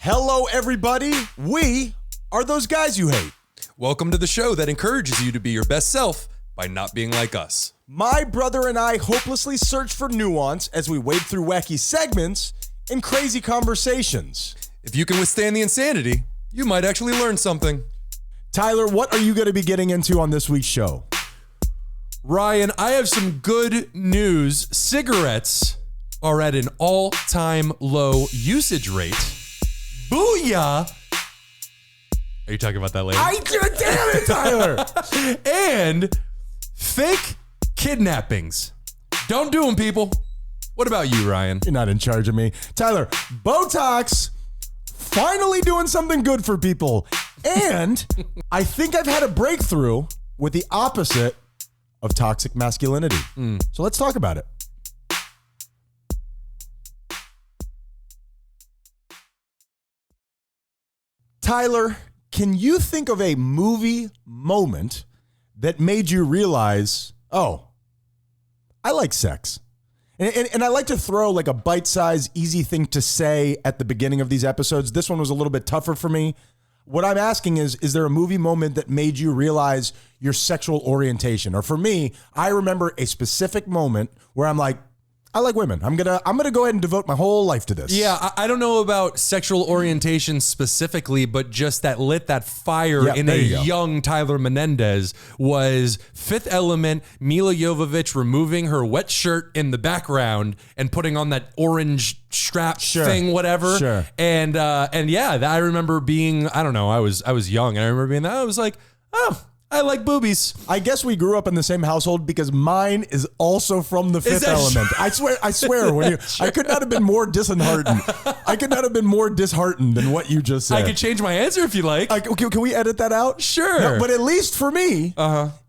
Hello, everybody. We are those guys you hate. Welcome to the show that encourages you to be your best self by not being like us. My brother and I hopelessly search for nuance as we wade through wacky segments and crazy conversations. If you can withstand the insanity, you might actually learn something. Tyler, what are you going to be getting into on this week's show? Ryan, I have some good news. Cigarettes are at an all-time low usage rate. Booyah! Are you talking about that later? Damn it, Tyler! And fake kidnappings. Don't do them, people. What about you, Ryan? You're not in charge of me. Tyler, Botox finally doing something good for people. And I think I've had a breakthrough with the opposite of toxic masculinity. So let's talk about it. Tyler, can you think of a movie moment that made you realize, oh, I like sex? And I like to throw like a bite-sized, easy thing to say at the beginning of these episodes. This one was a little bit tougher for me. What I'm asking is there a movie moment that made you realize your sexual orientation? Or for me, I remember a specific moment where I'm like, I like women. I'm gonna go ahead and devote my whole life to this. Yeah, I don't know about sexual orientation specifically, but just that lit that fire in a young Tyler Menendez was Fifth Element, Mila Jovovich removing her wet shirt in the background and putting on that orange strap thing, whatever. Sure. And yeah, I remember being, I don't know, I was young and I remember being that. I was like, oh, I like boobies. I guess we grew up in the same household because mine is also from the Fifth Element. I swear, when you, I could not have been more disheartened. I could not have been more disheartened than what you just said. I could change my answer if you like. Can we edit that out? Sure. No, but at least for me,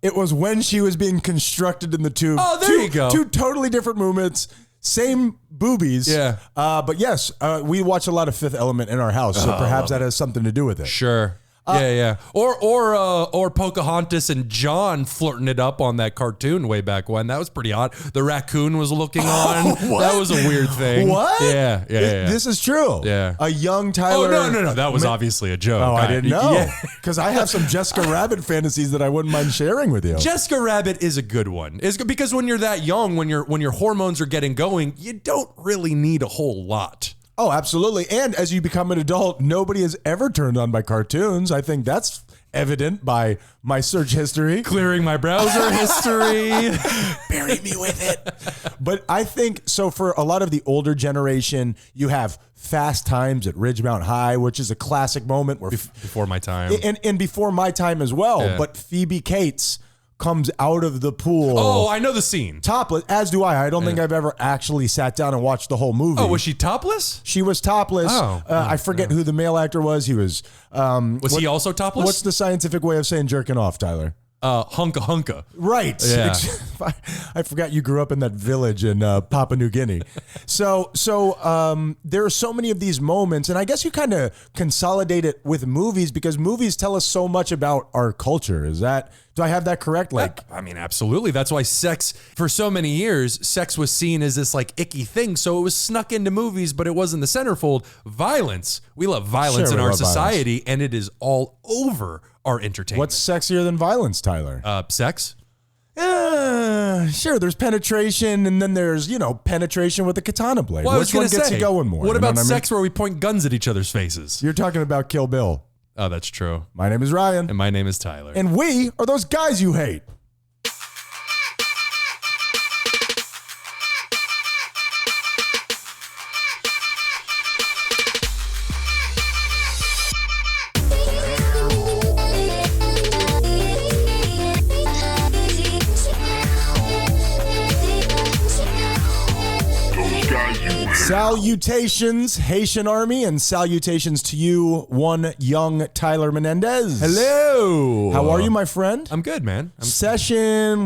it was when she was being constructed in the tube. Oh, there you go. Two totally different movements. Same boobies. Yeah. But yes, we watch a lot of Fifth Element in our house, so perhaps that has something to do with it. Sure. Yeah. Or Pocahontas and John flirting it up on that cartoon way back when. That was pretty hot. The raccoon was looking on. What? That was a weird thing. What? Yeah. This is true. Yeah. A young Tyler. Oh, no. That was obviously a joke. Oh, I didn't know. Yeah. Because I have some Jessica Rabbit fantasies that I wouldn't mind sharing with you. Jessica Rabbit is a good one. It's good because when you're that young, when your hormones are getting going, you don't really need a whole lot. Oh, absolutely. And as you become an adult, nobody is ever turned on by cartoons. I think that's evident by my search history. Clearing my browser history. Bury me with it. But I think, so for a lot of the older generation, you have Fast Times at Ridgemount High, which is a classic moment. Where Before my time. And before my time as well. Yeah. But Phoebe Cates comes out of the pool. Oh, I know the scene. Topless, as do I. I don't think I've ever actually sat down and watched the whole movie. Oh, was she topless? She was topless. I forget who the male actor was. He was. Was he also topless? What's the scientific way of saying jerking off, Tyler? Hunka. Right. Yeah. I forgot you grew up in that village in Papua New Guinea. So there are so many of these moments, and I guess you kind of consolidate it with movies because movies tell us so much about our culture. Do I have that correct? I mean, absolutely. That's why sex, for so many years, sex was seen as this like icky thing. So it was snuck into movies, but it wasn't the centerfold. Violence. We love violence in our society, and it is all over our entertainment. What's sexier than violence, Tyler? Sex? Sure, there's penetration, and then there's, penetration with a katana blade. Well, Which one gets you going more? What about sex I mean? where we point guns at each other's faces? You're talking about Kill Bill. Oh, that's true. My name is Ryan. And my name is Tyler. And we are those guys you hate. Salutations, Haitian Army, and salutations to you, one young Tyler Menendez. Hello. How are you, my friend? I'm good, man. Scrolling,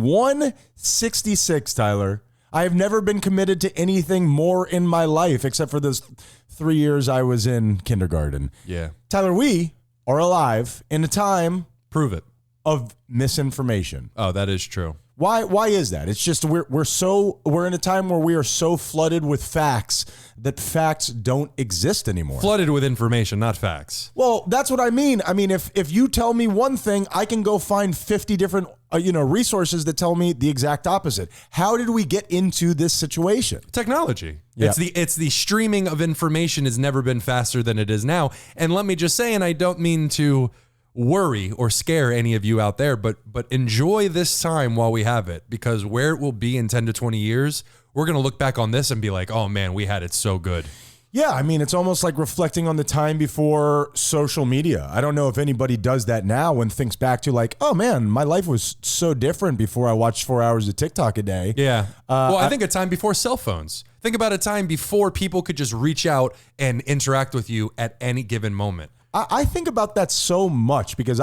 166, Tyler. I have never been committed to anything more in my life except for those 3 years I was in kindergarten. Yeah. Tyler, we are alive in a time Prove it. of misinformation. Oh, that is true. Why is that? It's just we're in a time where we are so flooded with facts that facts don't exist anymore. Flooded with information, not facts. Well, that's what I mean. I mean, if you tell me one thing, I can go find 50 different resources that tell me the exact opposite. How did we get into this situation? Technology. Yeah. It's the streaming of information has never been faster than it is now. And let me just say, and I don't mean to worry or scare any of you out there, but enjoy this time while we have it, because where it will be in 10 to 20 years, we're going to look back on this and be like, oh man, we had it so good. Yeah, I mean, it's almost like reflecting on the time before social media. I don't know if anybody does that now and thinks back to like, oh man, my life was so different before I watched 4 hours of TikTok a day. Yeah. Well, I think a time before cell phones. Think about a time before people could just reach out and interact with you at any given moment. I think about that so much because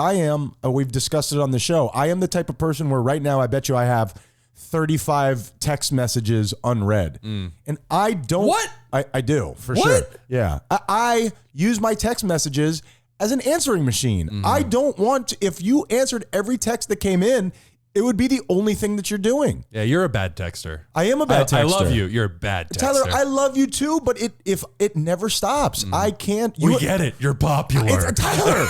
we've discussed it on the show, I am the type of person where right now I bet you I have 35 text messages unread. And I don't. What? I do, for what? sure. Yeah. I use my text messages as an answering machine. I don't want to, if you answered every text that came in, it would be the only thing that you're doing. Yeah, you're a bad texter. I am a bad texter. I love you. You're a bad texter. Tyler, I love you too, but if it never stops. I can't. We get it. You're popular. Tyler,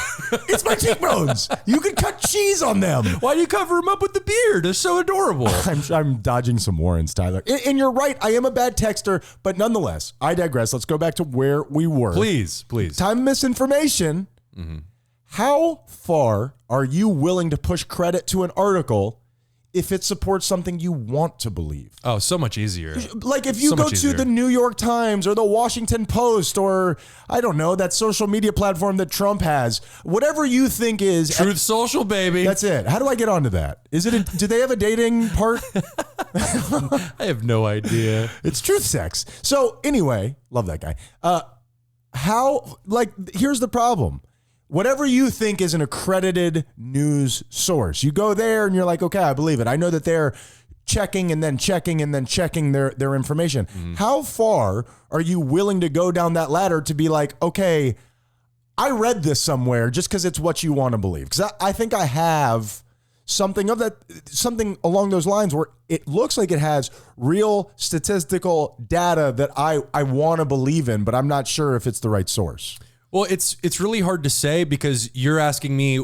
it's my cheekbones. You can cut cheese on them. Why do you cover them up with the beard? They're so adorable. I'm dodging some warrants, Tyler. And you're right. I am a bad texter, but nonetheless, I digress. Let's go back to where we were. Please. Time misinformation. How far are you willing to push credit to an article if it supports something you want to believe? Oh, so much easier. Like if you go to the New York Times or the Washington Post or, I don't know, that social media platform that Trump has, whatever you think is... Truth Social, baby. That's it. How do I get onto that? Do they have a dating part? I have no idea. It's Truth Sex. So anyway, love that guy. Here's the problem. Whatever you think is an accredited news source, you go there and you're like, okay, I believe it. I know that they're checking and then checking and then checking their information. How far are you willing to go down that ladder to be like, okay, I read this somewhere just because it's what you want to believe? Because I think I have something along those lines where it looks like it has real statistical data that I want to believe in, but I'm not sure if it's the right source. Well, it's really hard to say because you're asking me,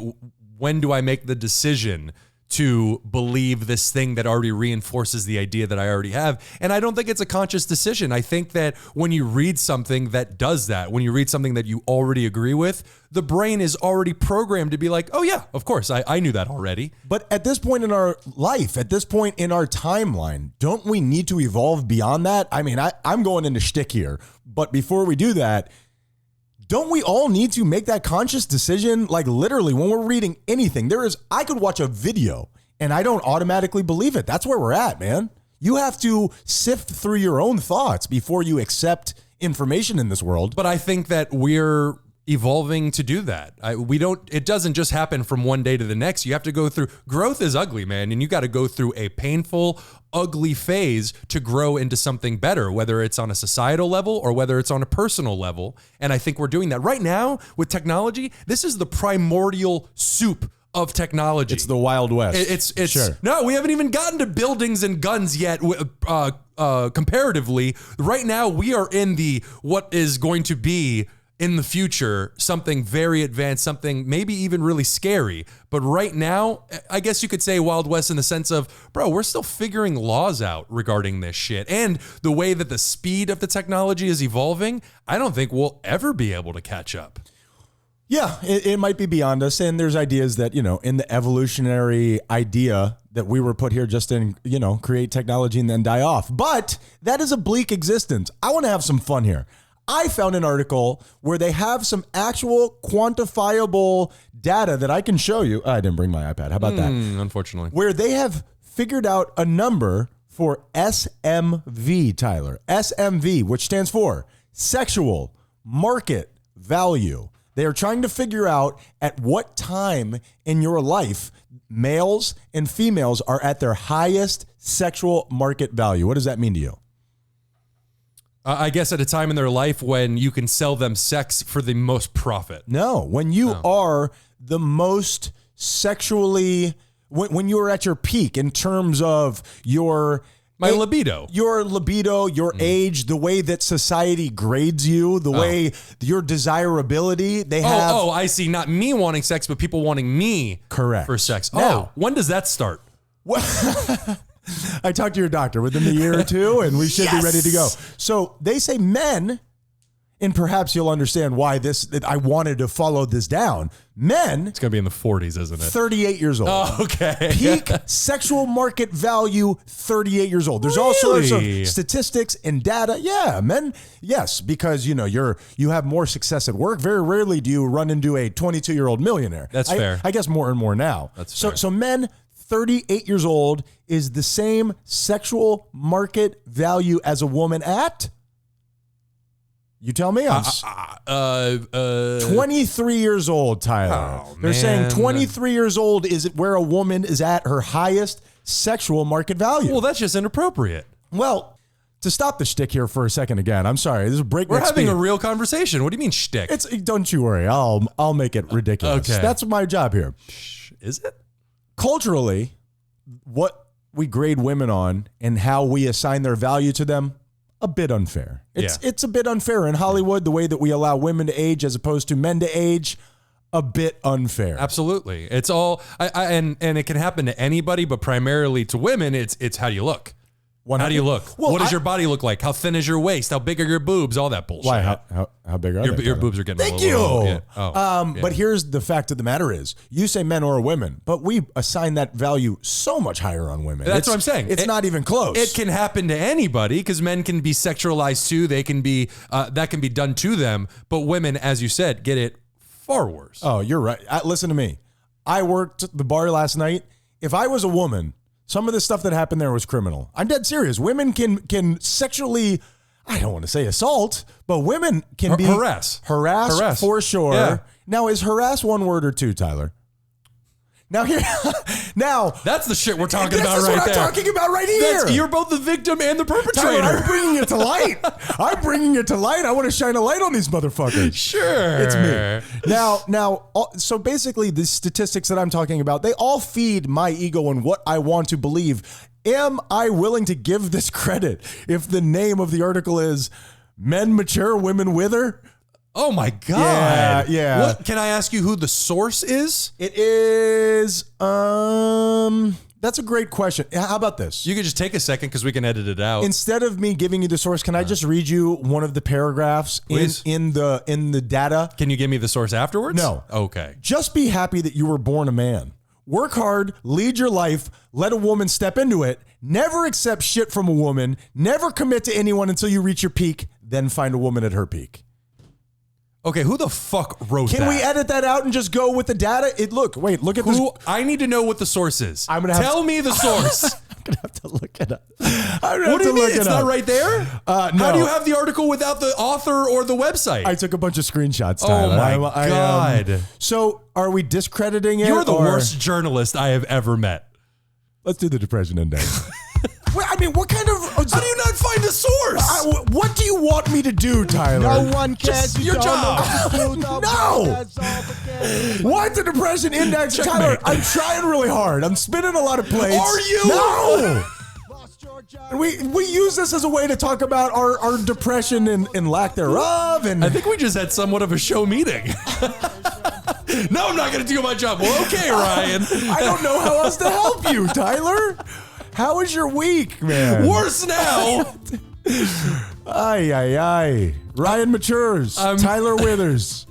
when do I make the decision to believe this thing that already reinforces the idea that I already have? And I don't think it's a conscious decision. I think that when you read something that does that, when you read something that you already agree with, the brain is already programmed to be like, oh yeah, of course, I knew that already. But at this point in our life, at this point in our timeline, don't we need to evolve beyond that? I mean, I'm going into shtick here, but before we do that, don't we all need to make that conscious decision? Like literally when we're reading anything, I could watch a video and I don't automatically believe it. That's where we're at, man. You have to sift through your own thoughts before you accept information in this world. But I think that we're evolving to do that. It doesn't just happen from one day to the next. You have to go through, growth is ugly, man. And you got to go through a painful, ugly phase to grow into something better, whether it's on a societal level or whether it's on a personal level. And I think we're doing that right now with technology. This is the primordial soup of technology. It's the Wild West. It's sure. No, we haven't even gotten to buildings and guns yet. Comparatively, right now we are in what is going to be in the future something very advanced, something maybe even really scary. But right now, I guess you could say Wild West in the sense of, bro, we're still figuring laws out regarding this shit. And the way that the speed of the technology is evolving, I don't think we'll ever be able to catch up. Yeah, it might be beyond us. And there's ideas that, in the evolutionary idea that we were put here just in, create technology and then die off. But that is a bleak existence. I want to have some fun here. I found an article where they have some actual quantifiable data that I can show you. I didn't bring my iPad. How about that? Unfortunately. Where they have figured out a number for SMV, Tyler. SMV, which stands for sexual market value. They are trying to figure out at what time in your life males and females are at their highest sexual market value. What does that mean to you? I guess at a time in their life when you can sell them sex for the most profit. No, when you are the most sexually, when you were at your peak in terms of my libido, your age, the way that society grades you, the way your desirability, they have. Oh, I see. Not me wanting sex, but people wanting me for sex. Now, when does that start? I talked to your doctor within the year or two, and we should be ready to go. So they say men, and perhaps you'll understand why I wanted to follow this down. Men. It's going to be in the 40s, isn't it? 38 years old. Oh, okay. Peak sexual market value, 38 years old. There's all sorts of statistics and data. Yeah, men. Yes, because you have more success at work. Very rarely do you run into a 22-year-old millionaire. That's fair. I guess more and more now. That's fair. So men 38 years old is the same sexual market value as a woman you tell me. I'm 23 years old, Tyler. Oh, They're saying 23 years old is where a woman is at her highest sexual market value. Well, that's just inappropriate. Well, to stop the shtick here for a second again, I'm sorry. This is breakneck We're having speed. a real conversation. What do you mean shtick? Don't you worry. I'll make it ridiculous. Okay. That's my job here. Is it? Culturally, what we grade women on and how we assign their value to them, a bit unfair. It's a bit unfair in Hollywood, the way that we allow women to age as opposed to men to age, a bit unfair. Absolutely. It's all and it can happen to anybody, but primarily to women, it's how do you look? How do you look? Well, what does your body look like? How thin is your waist? How big are your boobs? All that bullshit. Why? How big are your boobs are getting Thank a little, you. Yeah. But here's the fact of the matter is, you say men or women, but we assign that value so much higher on women. That's what I'm saying. It's not even close. It can happen to anybody because men can be sexualized too. They can be that can be done to them. But women, as you said, get it far worse. Oh, you're right. Listen to me. I worked the bar last night. If I was a woman, some of the stuff that happened there was criminal. I'm dead serious. Women can sexually, I don't want to say assault, but women can be harass for sure. Yeah. Now, is harass one word or two, Tyler? Now That's the shit we're talking about right there. This is what I'm talking about right here. You're both the victim and the perpetrator. Tyler, I'm bringing it to light. I want to shine a light on these motherfuckers. Sure. It's me. Now, so basically the statistics that I'm talking about, they all feed my ego and what I want to believe. Am I willing to give this credit if the name of the article is Men Mature, Women Wither? Oh my God. Yeah. What, can I ask you who the source is? It is, that's a great question. How about this? You could just take a second because we can edit it out. Instead of me giving you the source, can I just read you one of the paragraphs in the data? Can you give me the source afterwards? No. Okay. Just be happy that you were born a man. Work hard, lead your life, let a woman step into it. Never accept shit from a woman. Never commit to anyone until you reach your peak. Then find a woman at her peak. Okay, who the fuck wrote that? Can we edit that out and just go with the data? Look at this. I need to know what the source is. Tell me the source. I'm going to have to look it up. What do you mean? It's not right there? No. How do you have the article without the author or the website? I took a bunch of screenshots, Tyler. Oh my God. So are we discrediting it? You're the worst journalist I have ever met. Let's do the depression index. I mean, what kind of... How do you not find a source? What do you want me to do, Tyler? No one cares. Your job. No. What's the depression index? Checkmate. Tyler, I'm trying really hard. I'm spinning a lot of plates. Are you? No. And we use this as a way to talk about our depression and lack thereof. And I think we just had somewhat of a show meeting. No, I'm not going to do my job. Well, okay, Ryan. I don't know how else to help you, Tyler. How was your week, man? Worse now. Ay. Ryan matures. Tyler withers.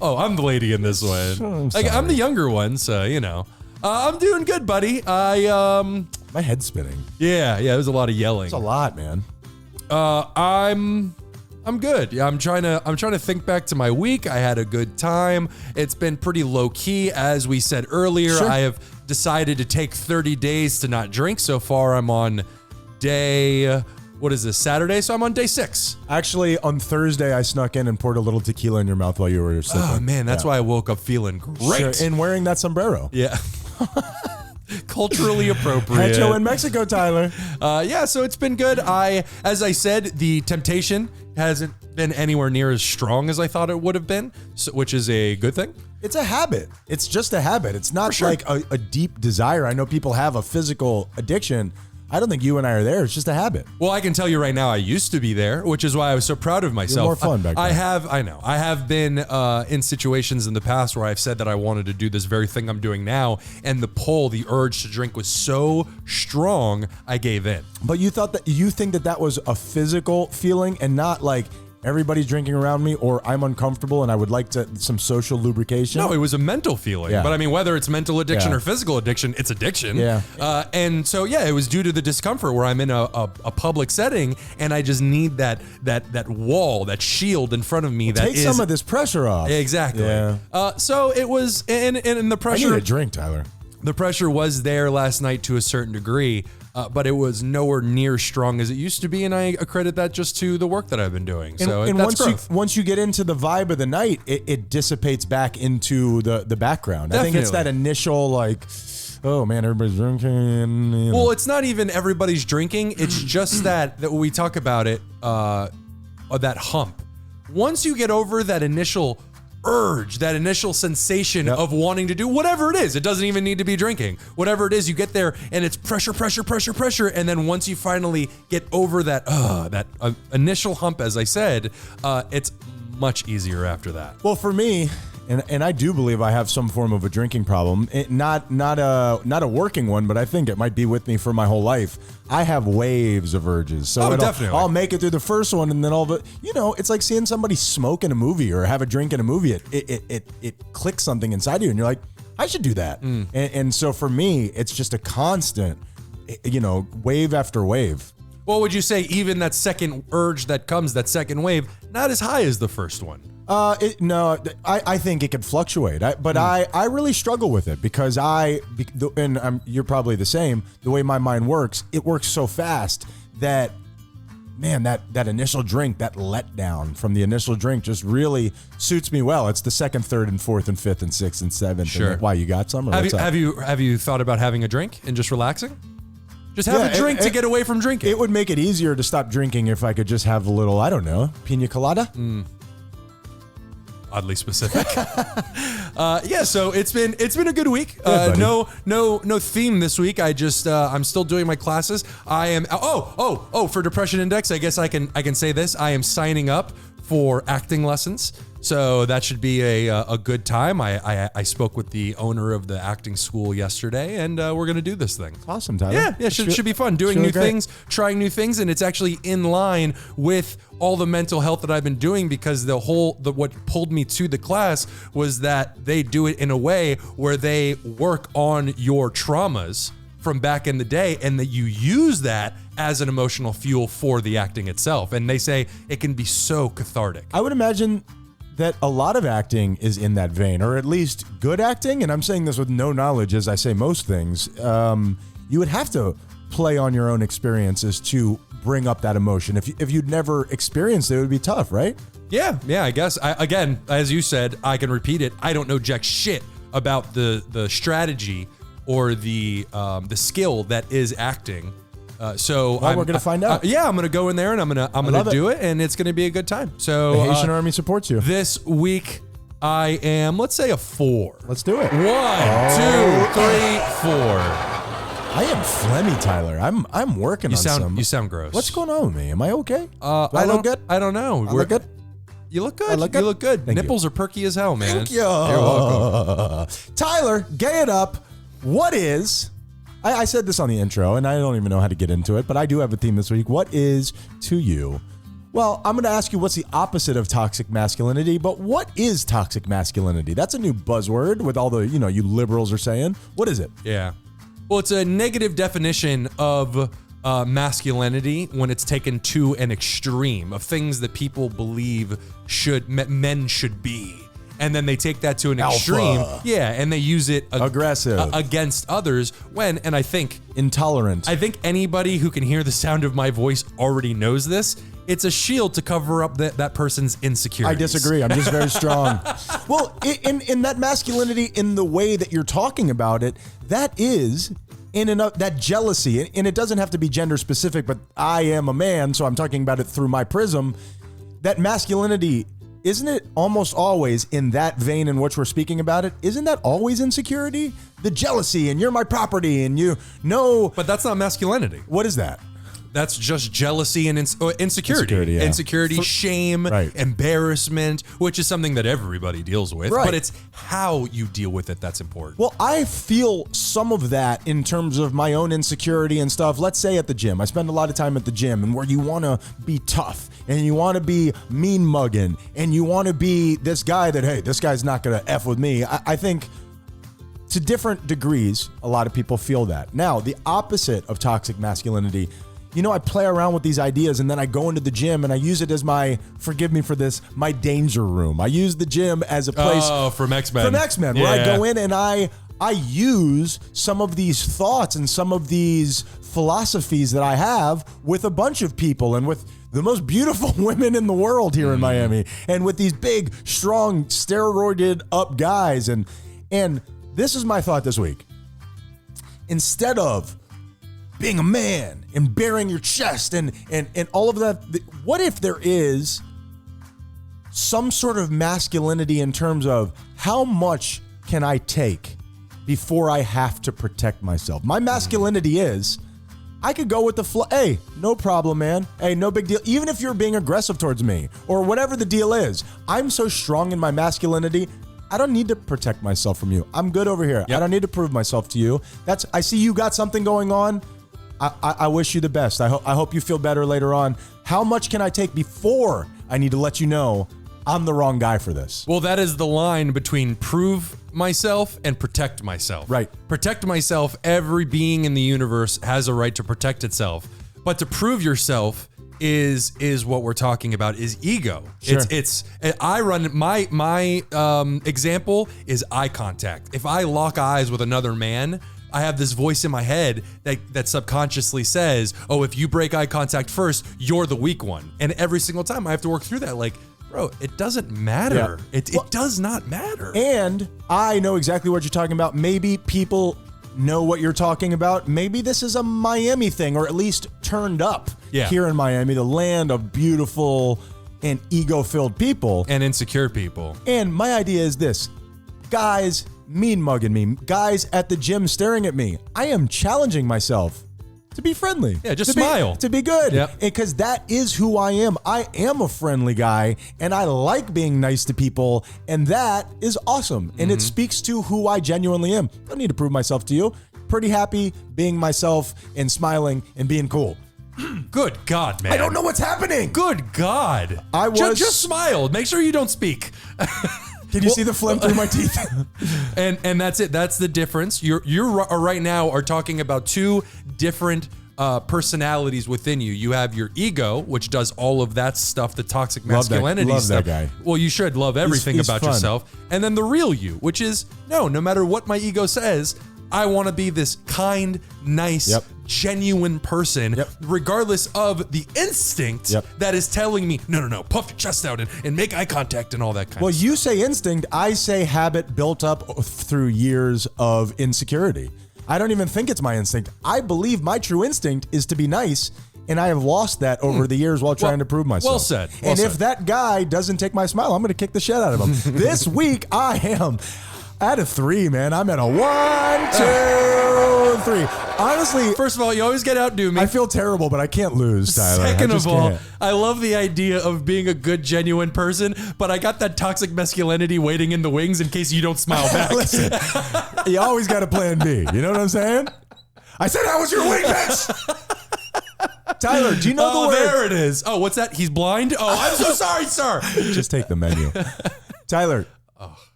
Oh, I'm the lady in this one. I'm the younger one, so you know. I'm doing good, buddy. My head's spinning. Yeah. It was a lot of yelling. It's a lot, man. I'm good. Yeah, I'm trying to think back to my week. I had a good time. It's been pretty low key, as we said earlier. Sure. I have decided to take 30 days to not drink. So far, I'm on day, what is this, Saturday? So I'm on day 6. Actually, on Thursday, I snuck in and poured a little tequila in your mouth while you were sleeping. Oh man, that's why I woke up feeling great. Sure. And wearing that sombrero. Yeah. Culturally appropriate. Hecho in Mexico, Tyler. Yeah, so it's been good. As I said, the temptation hasn't been anywhere near as strong as I thought it would have been, which is a good thing. It's a habit. It's just a habit. It's not like a deep desire. I know people have a physical addiction. I don't think you and I are there. It's just a habit. Well, I can tell you right now, I used to be there, which is why I was so proud of myself. You're more fun back then. I have been in situations in the past where I've said that I wanted to do this very thing I'm doing now, and the urge to drink was so strong, I gave in. But you think that was a physical feeling and not like everybody's drinking around me, or I'm uncomfortable and I would like some social lubrication? No, it was a mental feeling. Yeah. But I mean, whether it's mental addiction or physical addiction, it's addiction. Yeah. And so, it was due to the discomfort where I'm in a public setting and I just need that wall, that shield in front of me. Take some of this pressure off. Exactly. Yeah. So it was, and the pressure. I need a drink, Tyler. The pressure was there last night to a certain degree. But it was nowhere near strong as it used to be, and I accredit that just to the work that I've been doing. So that's once you get into the vibe of the night, it dissipates back into the background. Definitely. I think it's that initial like, oh man, everybody's drinking. You know. Well, it's not even everybody's drinking. It's just that we talk about it, that hump. Once you get over that initial urge, that initial sensation of wanting to do whatever it is. It doesn't even need to be drinking. Whatever it is, you get there and it's pressure. And then once you finally get over that initial hump, as I said, it's much easier after that. Well, for me, and I do believe I have some form of a drinking problem. Not a working one, but I think it might be with me for my whole life. I have waves of urges. So definitely. I'll make it through the first one, and then it's like seeing somebody smoke in a movie or have a drink in a movie. It clicks something inside you, and you're like, I should do that. And so for me, it's just a constant, wave after wave. Well, would you say even that second urge that comes, that second wave, not as high as the first one? No, I think it could fluctuate. I really struggle with it because you're probably the same. The way my mind works, it works so fast that, man, that initial drink, that letdown from the initial drink just really suits me well. It's the second, third, and fourth, and fifth, and sixth, and seventh. Sure. And why, you got some? Have you thought about having a drink and just relaxing? Just have a drink to get away from drinking. It would make it easier to stop drinking if I could just have a little, I don't know, pina colada. Oddly specific. So it's been a good week. No theme this week. I'm still doing my classes. I am for Depression Index, I guess I can say this. I am signing up for acting lessons. So that should be a good time. I spoke with the owner of the acting school yesterday, and we're going to do this thing. Awesome, Tyler. Yeah, should be fun. Doing new things, trying new things, and it's actually in line with all the mental health that I've been doing, because what pulled me to the class was that they do it in a way where they work on your traumas from back in the day, and that you use that as an emotional fuel for the acting itself. And they say it can be so cathartic. I would imagine that a lot of acting is in that vein, or at least good acting. And I'm saying this with no knowledge, as I say most things. You would have to play on your own experiences to bring up that emotion. If you'd never experienced it, it would be tough, right? Yeah, I guess. Again, as you said, I can repeat it. I don't know jack shit about the strategy or the skill that is acting. So we're gonna find out. I'm gonna go in there and I'm gonna do it, and it's gonna be a good time. So the Haitian Army supports you. This week I am, let's say, a 4. Let's do it. 1, 2, 3, 4. I am phlegmy, Tyler. I'm working on some. You sound gross. What's going on with me? Am I okay? I look good? I don't know. I look good? You look good. I look good? You look good. Thank Nipples are perky as hell, man. Thank you. You're welcome. Tyler, gay it up. What is... I said this on the intro, and I don't even know how to get into it, but I do have a theme this week. What is to you? Well, I'm going to ask you what's the opposite of toxic masculinity, but what is toxic masculinity? That's a new buzzword with all the, you liberals are saying. What is it? Yeah. Well, it's a negative definition of masculinity when it's taken to an extreme of things that people believe men should be. And then they take that to an extreme. Yeah, and they use it aggressive against others and I think intolerant. I think anybody who can hear the sound of my voice already knows this. It's a shield to cover up that person's insecurities. I disagree. I'm just very strong. Well, in that masculinity, in the way that you're talking about it, that is that jealousy, and it doesn't have to be gender specific, but I am a man, so I'm talking about it through my prism. That masculinity isn't it almost always in that vein in which we're speaking about it? Isn't that always insecurity? The jealousy and you're my property and you know. But that's not masculinity. What is that? That's just jealousy and insecurity. Yeah. Insecurity, shame, embarrassment, which is something that everybody deals with. But it's how you deal with it that's important. Well, I feel some of that in terms of my own insecurity and stuff. Let's say at the gym. I spend a lot of time at the gym, and where you want to be tough and you want to be mean mugging and you want to be this guy that, hey, this guy's not going to F with me. I think to different degrees, a lot of people feel that. Now, the opposite of toxic masculinity, you know, I play around with these ideas and then I go into the gym and I use it as my, forgive me for this, my danger room. I use the gym as a place. Oh, from X-Men. From X-Men, where I go in and I use some of these thoughts and some of these philosophies that I have with a bunch of people and with the most beautiful women in the world here in Miami and with these big, strong, steroided up guys. And this is my thought this week. Instead of being a man and bearing your chest and all of that, what if there is some sort of masculinity in terms of how much can I take before I have to protect myself? My masculinity is, I could go with the flow. Hey, no problem, man. Hey, no big deal. Even if you're being aggressive towards me or whatever the deal is, I'm so strong in my masculinity, I don't need to protect myself from you. I'm good over here. Yep. I don't need to prove myself to you. I see you got something going on. I wish you the best. I hope you feel better later on. How much can I take before I need to let you know I'm the wrong guy for this? Well, that is the line between prove myself and protect myself. Right. Protect myself. Every being in the universe has a right to protect itself. But to prove yourself is what we're talking about, is ego. Sure. I run my example is eye contact. If I lock eyes with another man, I have this voice in my head that subconsciously says, oh, if you break eye contact first, you're the weak one. And every single time I have to work through that. Like, bro, it doesn't matter. Yeah. It does not matter. And I know exactly what you're talking about. Maybe people know what you're talking about. Maybe this is a Miami thing, or at least turned up here in Miami, the land of beautiful and ego-filled people. And insecure people. And my idea is this. Guys mean mugging me, guys at the gym staring at me. I am challenging myself to be friendly. Yeah, just smile. To be good. Because that is who I am. I am a friendly guy and I like being nice to people, and that is awesome. And it speaks to who I genuinely am. I don't need to prove myself to you. Pretty happy being myself and smiling and being cool. Good God, man. I don't know what's happening. Good God. I was just smile. Make sure you don't speak. Can you see the phlegm through my teeth? and that's it. That's the difference. You're right now are talking about two different personalities within you. You have your ego, which does all of that stuff, the toxic masculinity love stuff. That guy. Well, you should love everything he's about fun. yourself. And then the real you, which is, no matter what my ego says, I want to be this kind, nice, genuine person, regardless of the instinct that is telling me, no, puff your chest out and make eye contact and all that kind of stuff. Well, you say instinct, I say habit built up through years of insecurity. I don't even think it's my instinct. I believe my true instinct is to be nice, and I have lost that over the years while trying to prove myself. Well said. And if that guy doesn't take my smile, I'm going to kick the shit out of him. This week, I am at a 3, man. I'm at a 1, 2, 3. Honestly, first of all, you always get outdo me. I feel terrible, but I can't lose, Tyler. Second of all, I love the idea of being a good, genuine person, but I got that toxic masculinity waiting in the wings in case you don't smile back. Listen, you always got a plan B. You know what I'm saying? I said, how was your week, bitch? Tyler, do you know the word? There it is. Oh, what's that? He's blind? Oh, I'm so sorry, sir. Just take the menu. Tyler,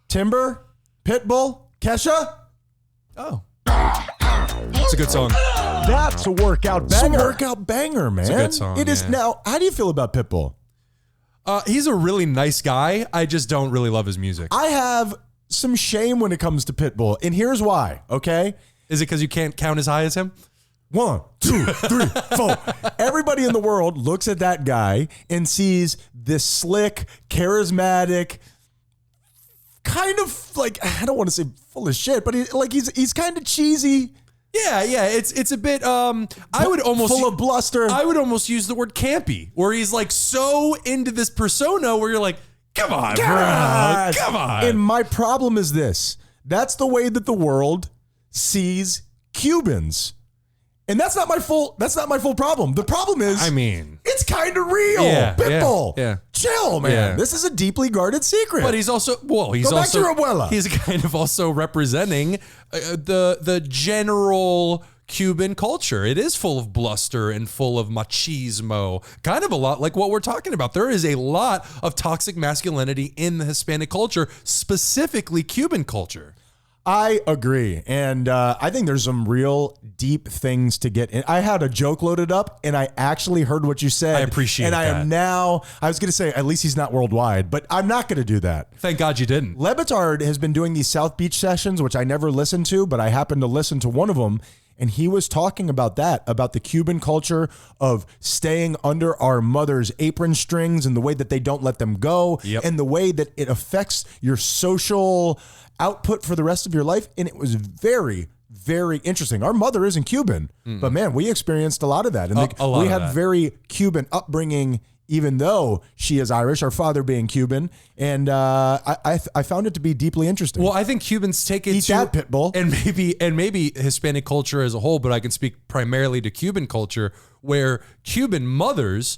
Timber, Pitbull, Kesha? Oh. It's a good song. That's a workout banger. It's a workout banger, man. It's a good song. It is. Now, how do you feel about Pitbull? He's a really nice guy. I just don't really love his music. I have some shame when it comes to Pitbull, and here's why, okay? Is it because you can't count as high as him? 1, 2, 3, 4. Everybody in the world looks at that guy and sees this slick, charismatic, kind of like, I don't want to say full of shit, but he's kind of cheesy. Yeah, it's a bit. I would almost full of bluster. I would almost use the word campy, where he's like so into this persona, where you're like, Come on, bro. Come on. And my problem is this. That's the way that the world sees Cubans. And that's not my full problem. The problem is, it's kind of real. Pitbull. Yeah. Chill, man. Yeah. This is a deeply guarded secret. But he's also, go back to your abuela. He's kind of also representing the general Cuban culture. It is full of bluster and full of machismo, kind of a lot like what we're talking about. There is a lot of toxic masculinity in the Hispanic culture, specifically Cuban culture. I agree. And I think there's some real deep things to get in. I had a joke loaded up and I actually heard what you said. I appreciate that. And I was going to say, at least he's not worldwide, but I'm not going to do that. Thank God you didn't. Lebitard has been doing these South Beach sessions, which I never listened to, but I happened to listen to one of them. And he was talking about that, about the Cuban culture of staying under our mother's apron strings and the way that they don't let them go, and the way that it affects your social output for the rest of your life. And it was very, very interesting. Our mother isn't Cuban, but man, we experienced a lot of that. And we had very Cuban upbringing, even though she is Irish, our father being Cuban. And I found it to be deeply interesting. Well, I think Cubans take it to that Pitbull. And maybe Hispanic culture as a whole, but I can speak primarily to Cuban culture, where Cuban mothers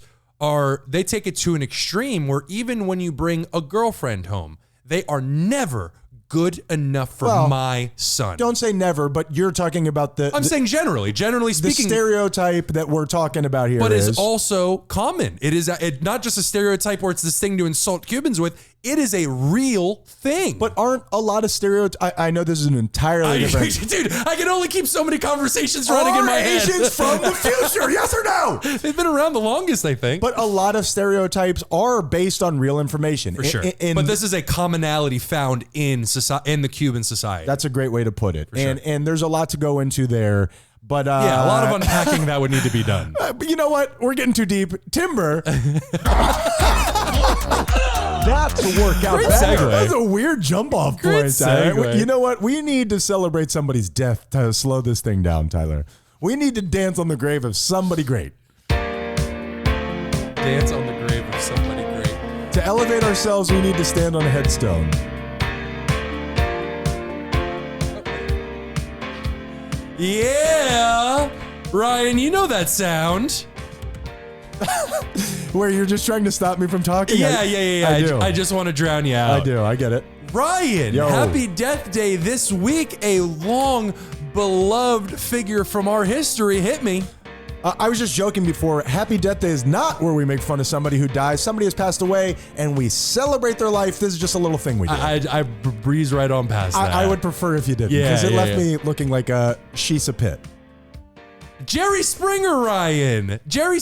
they take it to an extreme where even when you bring a girlfriend home, they are never good enough for my son. Don't say never, but you're talking about I'm saying generally speaking. The stereotype that we're talking about here but is also common. It is not just a stereotype where it's this thing to insult Cubans with. It is a real thing. But aren't a lot of stereotypes? I know this is an entirely different... Dude, I can only keep so many conversations running in my head. Asians from the future, yes or no? They've been around the longest, I think. But a lot of stereotypes are based on real information. For sure. But this is a commonality found in the Cuban society. That's a great way to put it. And there's a lot to go into there. But a lot of unpacking that would need to be done. But you know what? We're getting too deep. Timber. That's a workout. That's a weird jump off point, Tyler. You know what? We need to celebrate somebody's death to slow this thing down, Tyler. We need to dance on the grave of somebody great. Dance on the grave of somebody great. To elevate ourselves, we need to stand on a headstone. Yeah. Ryan, you know that sound. Where you're just trying to stop me from talking? Yeah. I just want to drown you out. I do. I get it. Ryan, happy Death Day this week. A long beloved figure from our history hit me. I was just joking before. Happy Death Day is not where we make fun of somebody who dies. Somebody has passed away and we celebrate their life. This is just a little thing we do. I breeze right on past that. I would prefer if you didn't, because it left me looking like a Shisa Pit. Jerry Springer, Ryan.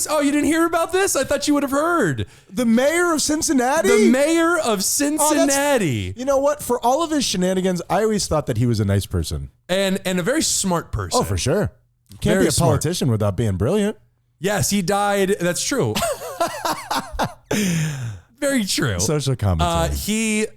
Oh, you didn't hear about this? I thought you would have heard. The mayor of Cincinnati? The mayor of Cincinnati. You know what? For all of his shenanigans, I always thought that he was a nice person. And a very smart person. Oh, for sure. You can't be a politician without being brilliant. Yes, he died. That's true. Very true. Social commentary. He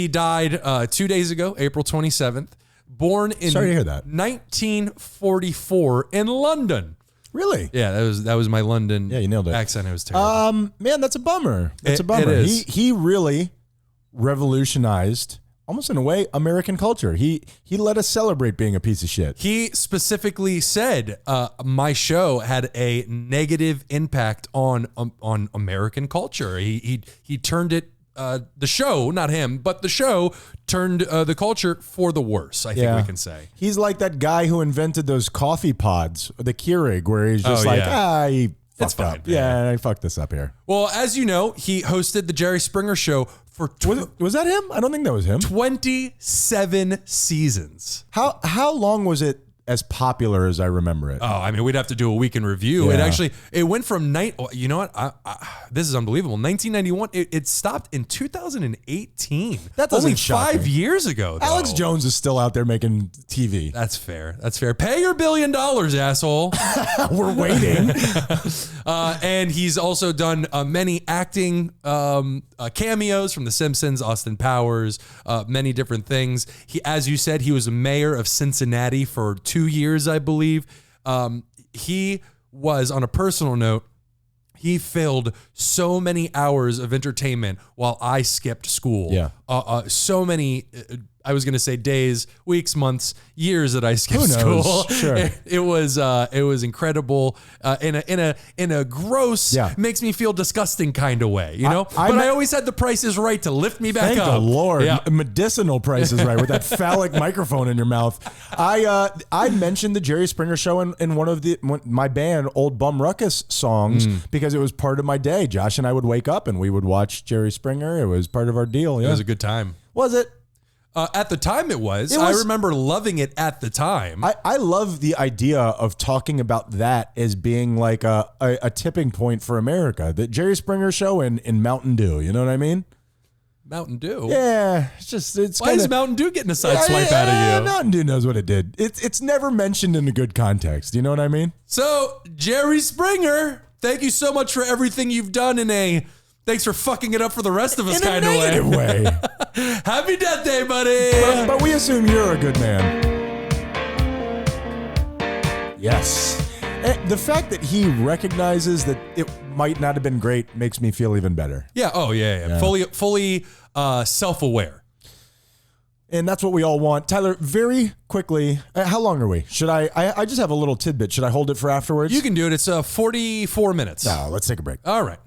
died 2 days ago, April 27th. Born in Sorry to hear that. 1944 in London. Really? Yeah, that was my London you nailed it. accent. It was terrible. Man, that's a bummer. That's a bummer. It is. He really revolutionized, almost in a way, American culture. He let us celebrate being a piece of shit. He specifically said my show had a negative impact on American culture. He turned it. The show, not him, but the show turned the culture for the worse, I think we can say. He's like that guy who invented those coffee pods, the Keurig, where he's just he fucked up. I fucked this up here. Well, as you know, he hosted the Jerry Springer Show for... Was that him? I don't think that was him. 27 seasons. How long was it as popular as I remember it? Oh, I mean, we'd have to do a week in review. Yeah. It went from you know what? This is unbelievable. 1991. It stopped in 2018. That doesn't only shock 5 me. years ago. Though. Alex Jones is still out there making TV. That's fair. Pay your $1 billion, asshole. We're waiting. And he's also done many acting cameos from The Simpsons, Austin Powers, many different things. As you said, he was mayor of Cincinnati for 2 years, I believe. He was, on a personal note, He filled so many hours of entertainment while I skipped school. Yeah. So many, I was going to say days, weeks, months, years that I skipped Who knows? school. Sure. It was incredible in a gross, makes me feel disgusting kind of way, you know? I always had the Price is Right to lift me back Thank up. the Lord. Yeah. Medicinal Price is Right with that phallic microphone in your mouth. I mentioned the Jerry Springer Show in one of my band Old Bum Ruckus songs because it was part of my day. Josh and I would wake up and we would watch Jerry Springer. It was part of our deal. Yeah. It was a good time. Was it? At the time it was. I remember loving it at the time. I love the idea of talking about that as being like a tipping point for America. The Jerry Springer Show and Mountain Dew. You know what I mean? Mountain Dew? Yeah. Why is Mountain Dew getting a side swipe out of you? Mountain Dew knows what it did. It's never mentioned in a good context. You know what I mean? So, Jerry Springer, thank you so much for everything you've done thanks for fucking it up for the rest of us kind of way. Happy Death Day, buddy. But we assume you're a good man. Yes. The fact that he recognizes that it might not have been great makes me feel even better. Yeah. Oh, yeah. Fully self-aware. And that's what we all want. Tyler, very quickly, how long are we? Should I just have a little tidbit. Should I hold it for afterwards? You can do it. It's 44 minutes. No, let's take a break. All right.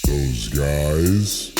Those guys.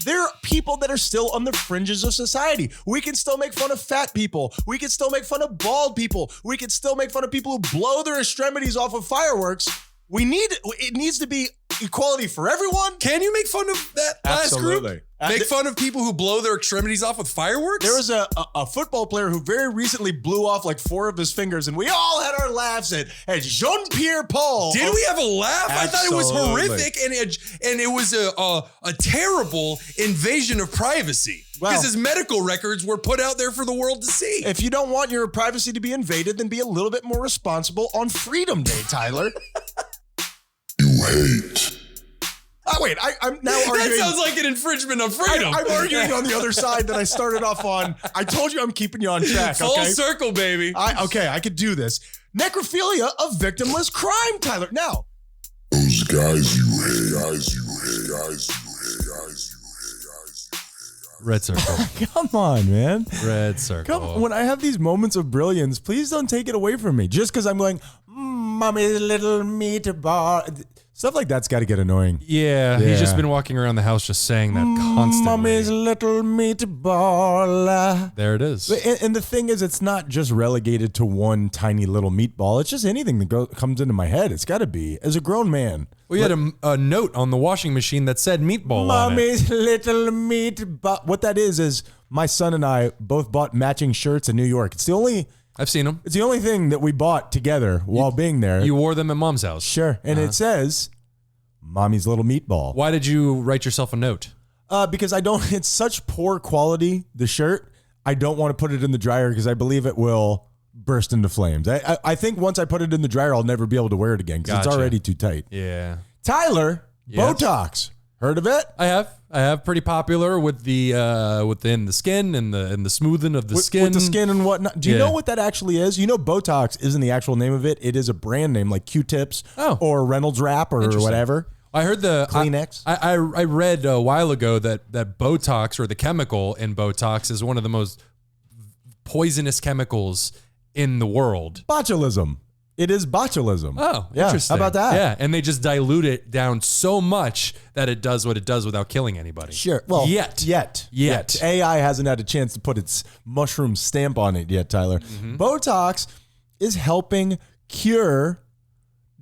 There are people that are still on the fringes of society. We can still make fun of fat people. We can still make fun of bald people. We can still make fun of people who blow their extremities off of fireworks. It needs to be equality for everyone. Can you make fun of that last group? Make fun of people who blow their extremities off with fireworks? There was a football player who very recently blew off like 4 of his fingers, and we all had our laughs at Jean-Pierre Paul. Did we have a laugh? Absolutely. I thought it was horrific, and it was a terrible invasion of privacy. Because his medical records were put out there for the world to see. If you don't want your privacy to be invaded, then be a little bit more responsible on Freedom Day, Tyler. You hate. Wait, I'm now arguing. That sounds like an infringement of freedom. I'm arguing on the other side that I started off on. I told you I'm keeping you on track. Full circle, baby. I could do this. Necrophilia, a victimless crime, Tyler. Now. Those guys you hate. Guys you hate. Guys you hate. Guys you hate. Guys you hate. Red circle. Come on, man. Red circle. When I have these moments of brilliance, please don't take it away from me. Just because I'm going, mommy's little meatball. Stuff like that's got to get annoying. Yeah, he's just been walking around the house just saying that constantly. Mommy's little meatball. There it is. And the thing is, it's not just relegated to one tiny little meatball. It's just anything that comes into my head. It's got to be. As a grown man. We had a note on the washing machine that said meatball on it. Mommy's little meatball. What that is my son and I both bought matching shirts in New York. I've seen them. It's the only thing that we bought together while being there. You wore them at Mom's house. Sure. And it says, Mommy's little meatball. Why did you write yourself a note? Because it's such poor quality, the shirt. I don't want to put it in the dryer because I believe it will burst into flames. I think once I put it in the dryer, I'll never be able to wear it again because it's already too tight. Yeah. Tyler, Yes. Botox. Heard of it? I have pretty popular with within the skin and the smoothing of the skin. With the skin and whatnot. Do you know what that actually is? You know Botox isn't the actual name of it. It is a brand name like Q-tips or Reynolds Wrap or whatever. I heard Kleenex. I read a while ago that Botox or the chemical in Botox is one of the most poisonous chemicals in the world. Botulism. It is botulism. Oh, yeah. Interesting. How about that? Yeah, and they just dilute it down so much that it does what it does without killing anybody. Sure. Well, yet. AI hasn't had a chance to put its mushroom stamp on it yet, Tyler. Mm-hmm. Botox is helping cure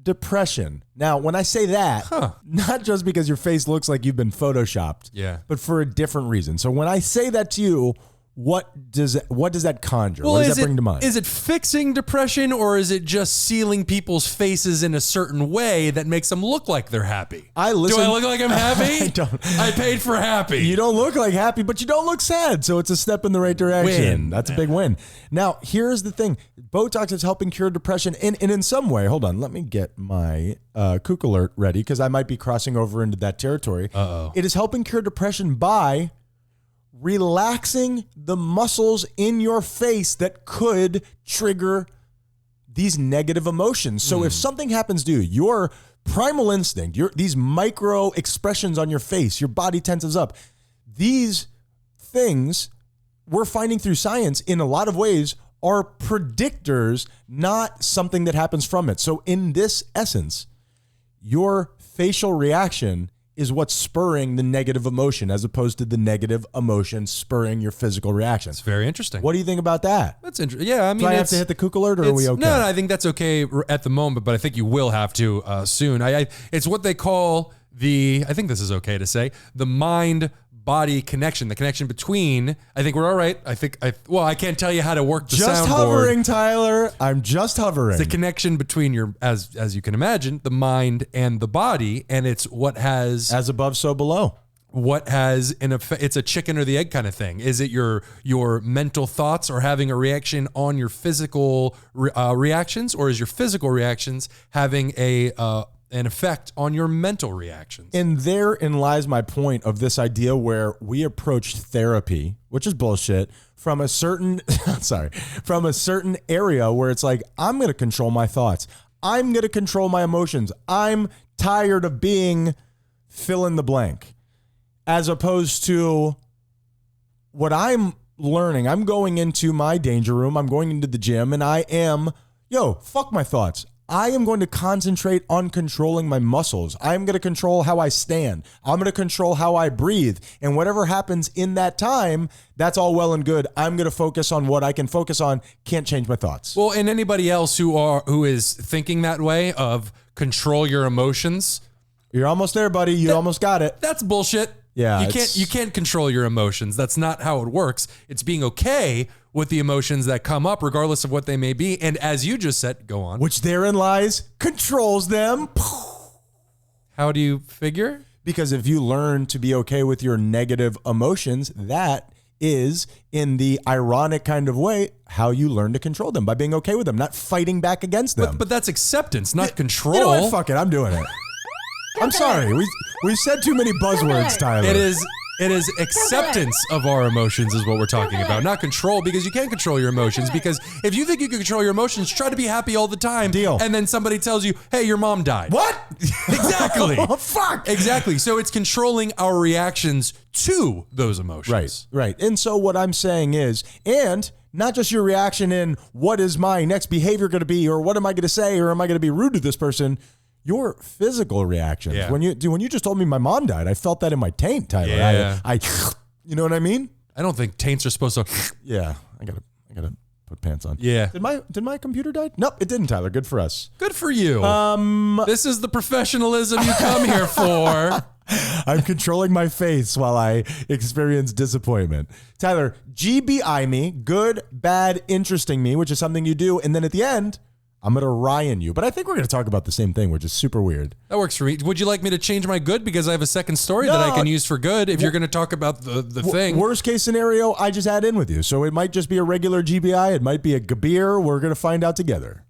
depression. Now, when I say that, not just because your face looks like you've been photoshopped, but for a different reason. So when I say that to you, what does that conjure? What does that bring to mind? Is it fixing depression or is it just sealing people's faces in a certain way that makes them look like they're happy? Do I look like I'm happy? I don't. I paid for happy. You don't look like happy, but you don't look sad. So it's a step in the right direction. Win. That's a big win. Now, here's the thing. Botox is helping cure depression. And in some way, hold on, let me get my kook alert ready because I might be crossing over into that territory. Uh-oh. It is helping cure depression by relaxing the muscles in your face that could trigger these negative emotions. So if something happens to you, your primal instinct, these micro expressions on your face, your body tenses up, these things we're finding through science in a lot of ways are predictors, not something that happens from it. So in this essence, your facial reaction is what's spurring the negative emotion as opposed to the negative emotion spurring your physical reaction. It's very interesting. What do you think about that? That's interesting. Yeah, I mean, do I have to hit the kook alert, or are we okay? No, I think that's okay at the moment, but I think you will have to soon. It's what they call I think this is okay to say, the mind-body connection, the connection between, I think we're all right. I can't tell you how to work the soundboard. Just hovering, Tyler. I'm just hovering. It's the connection between as you can imagine, the mind and the body, and it's what has... As above, so below. What has an effect? It's a chicken or the egg kind of thing. Is it your mental thoughts are having a reaction on your physical reactions, or is your physical reactions having an effect on your mental reactions? And therein lies my point of this idea where we approach therapy, which is bullshit, from a certain area where it's like, I'm going to control my thoughts. I'm going to control my emotions. I'm tired of being fill in the blank. As opposed to what I'm learning, I'm going into my danger room, I'm going into the gym, and I am, fuck my thoughts. I am going to concentrate on controlling my muscles. I'm going to control how I stand. I'm going to control how I breathe. And whatever happens in that time, that's all well and good. I'm going to focus on what I can focus on. Can't change my thoughts. Well, and anybody else who is thinking that way of control your emotions, you're almost there, buddy. You almost got it. That's bullshit. Yeah, you can't control your emotions. That's not how it works. It's being okay with the emotions that come up, regardless of what they may be. And as you just said, go on. Which therein lies, controls them. How do you figure? Because if you learn to be okay with your negative emotions, that is, in the ironic kind of way, how you learn to control them, by being okay with them, not fighting back against them. But that's acceptance, not control. You know what? Fuck it. I'm doing it. I'm sorry. We said too many buzzwords, Tyler. It is acceptance of our emotions is what we're talking about, not control, because you can't control your emotions. Because if you think you can control your emotions, try to be happy all the time. Deal. And then somebody tells you, hey, your mom died. What? Exactly. Oh, fuck. Exactly. So it's controlling our reactions to those emotions. Right. And so what I'm saying is, and not just your reaction in what is my next behavior going to be, or what am I going to say, or am I going to be rude to this person? Your physical reactions. Yeah. When you just told me my mom died, I felt that in my taint, Tyler. Yeah. I you know what I mean? I don't think taints are supposed to. Yeah, I gotta put pants on. Yeah. Did my computer die? Nope, it didn't, Tyler. Good for us. Good for you. This is the professionalism you come here for. I'm controlling my face while I experience disappointment. Tyler, GBI me, good, bad, interesting me, which is something you do, and then at the end, I'm going to Ryan you. But I think we're going to talk about the same thing, which is super weird. That works for me. Would you like me to change my good? Because I have a second story that I can use for good if you're going to talk about the thing. Worst case scenario, I just add in with you. So it might just be a regular GBI. It might be a Gabir. We're going to find out together.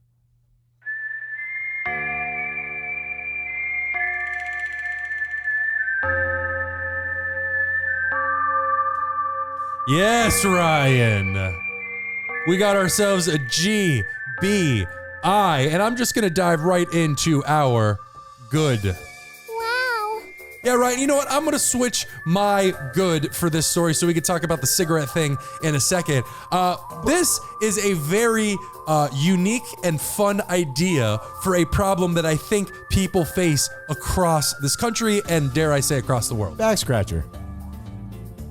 Yes, Ryan. We got ourselves a GBI, and I'm just going to dive right into our good. Wow. Yeah, Ryan, you know what? I'm going to switch my good for this story so we can talk about the cigarette thing in a second. This is a very unique and fun idea for a problem that I think people face across this country and, dare I say, across the world. Back scratcher.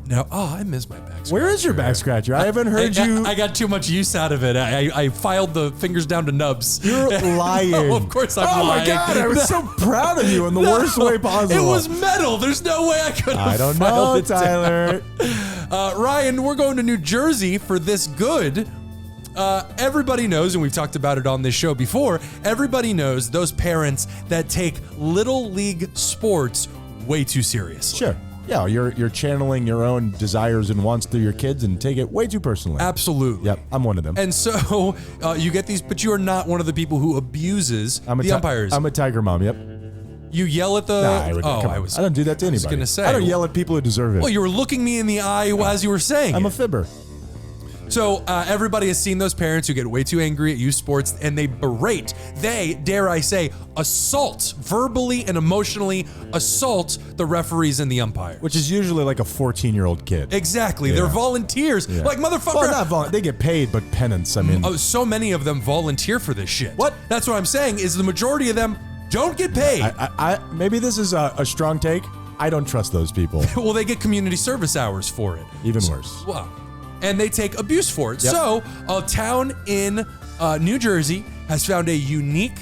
No, I miss my back scratcher. Where is your back scratcher? I haven't heard you. I got too much use out of it. I filed the fingers down to nubs. You're lying. No, of course I'm lying. Oh my God, I was so proud of you in the worst way possible. It was metal. There's no way I could have I don't know, Tyler. Ryan, we're going to New Jersey for this good. Everybody knows, and we've talked about it on this show before, everybody knows those parents that take little league sports way too seriously. Sure. Yeah, you're channeling your own desires and wants through your kids and take it way too personally. Absolutely. Yep, I'm one of them. And so you get these, but you are not one of the people who abuses the umpires. I'm a tiger mom, yep. You yell at the... I don't do that to anybody. I was going to say. I don't yell at people who deserve it. Well, you were looking me in the eye as you were saying I'm it. a fibber. So everybody has seen those parents who get way too angry at youth sports and they berate, dare I say, assault, verbally and emotionally assault the referees and the umpires. Which is usually like a 14-year-old kid. Exactly. They're volunteers. Yeah. Like, motherfucker. Well, not they get paid, but penance, I mean. Oh, so many of them volunteer for this shit. What? That's what I'm saying is the majority of them don't get paid. I maybe this is a strong take. I don't trust those people. Well, they get community service hours for it. Even worse. Well, and they take abuse for it. Yep. So a town in New Jersey has found a unique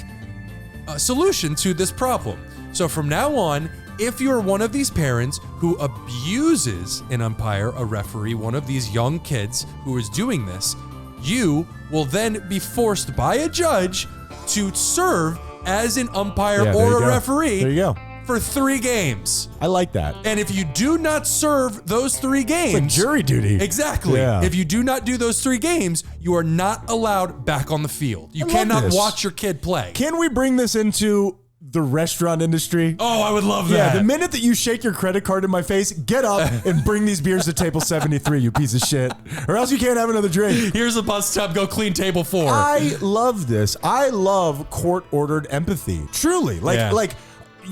solution to this problem. So from now on, if you're one of these parents who abuses an umpire, a referee, one of these young kids who is doing this, you will then be forced by a judge to serve as an umpire or a referee. There you go. For 3 games. I like that. And if you do not serve those 3 games... It's like jury duty. Exactly. Yeah. If you do not do those 3 games, you are not allowed back on the field. You cannot watch your kid play. Can we bring this into the restaurant industry? Oh, I would love that. Yeah, the minute that you shake your credit card in my face, get up and bring these beers to table 73, you piece of shit. Or else you can't have another drink. Here's a bus tub, go clean table 4. I love this. I love court-ordered empathy. Truly. Like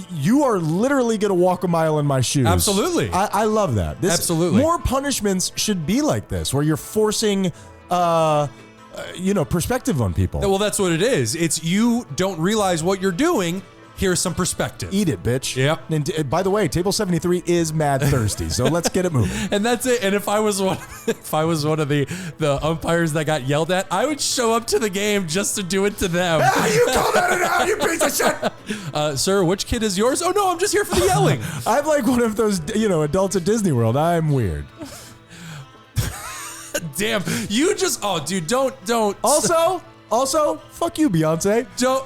you are literally going to walk a mile in my shoes. Absolutely. I love that. Absolutely. More punishments should be like this, where you're forcing, perspective on people. Well, that's what it is. It's you don't realize what you're doing. Here's some perspective. Eat it, bitch. Yep. And by the way, table 73 is mad thirsty, so let's get it moving. And that's it. And if I was one of the umpires that got yelled at, I would show up to the game just to do it to them. You called that out, you piece of shit. Sir, which kid is yours? Oh no, I'm just here for the yelling. I'm like one of those, adults at Disney World. I'm weird. Damn, you just dude, don't. Also, fuck you, Beyonce. Don't.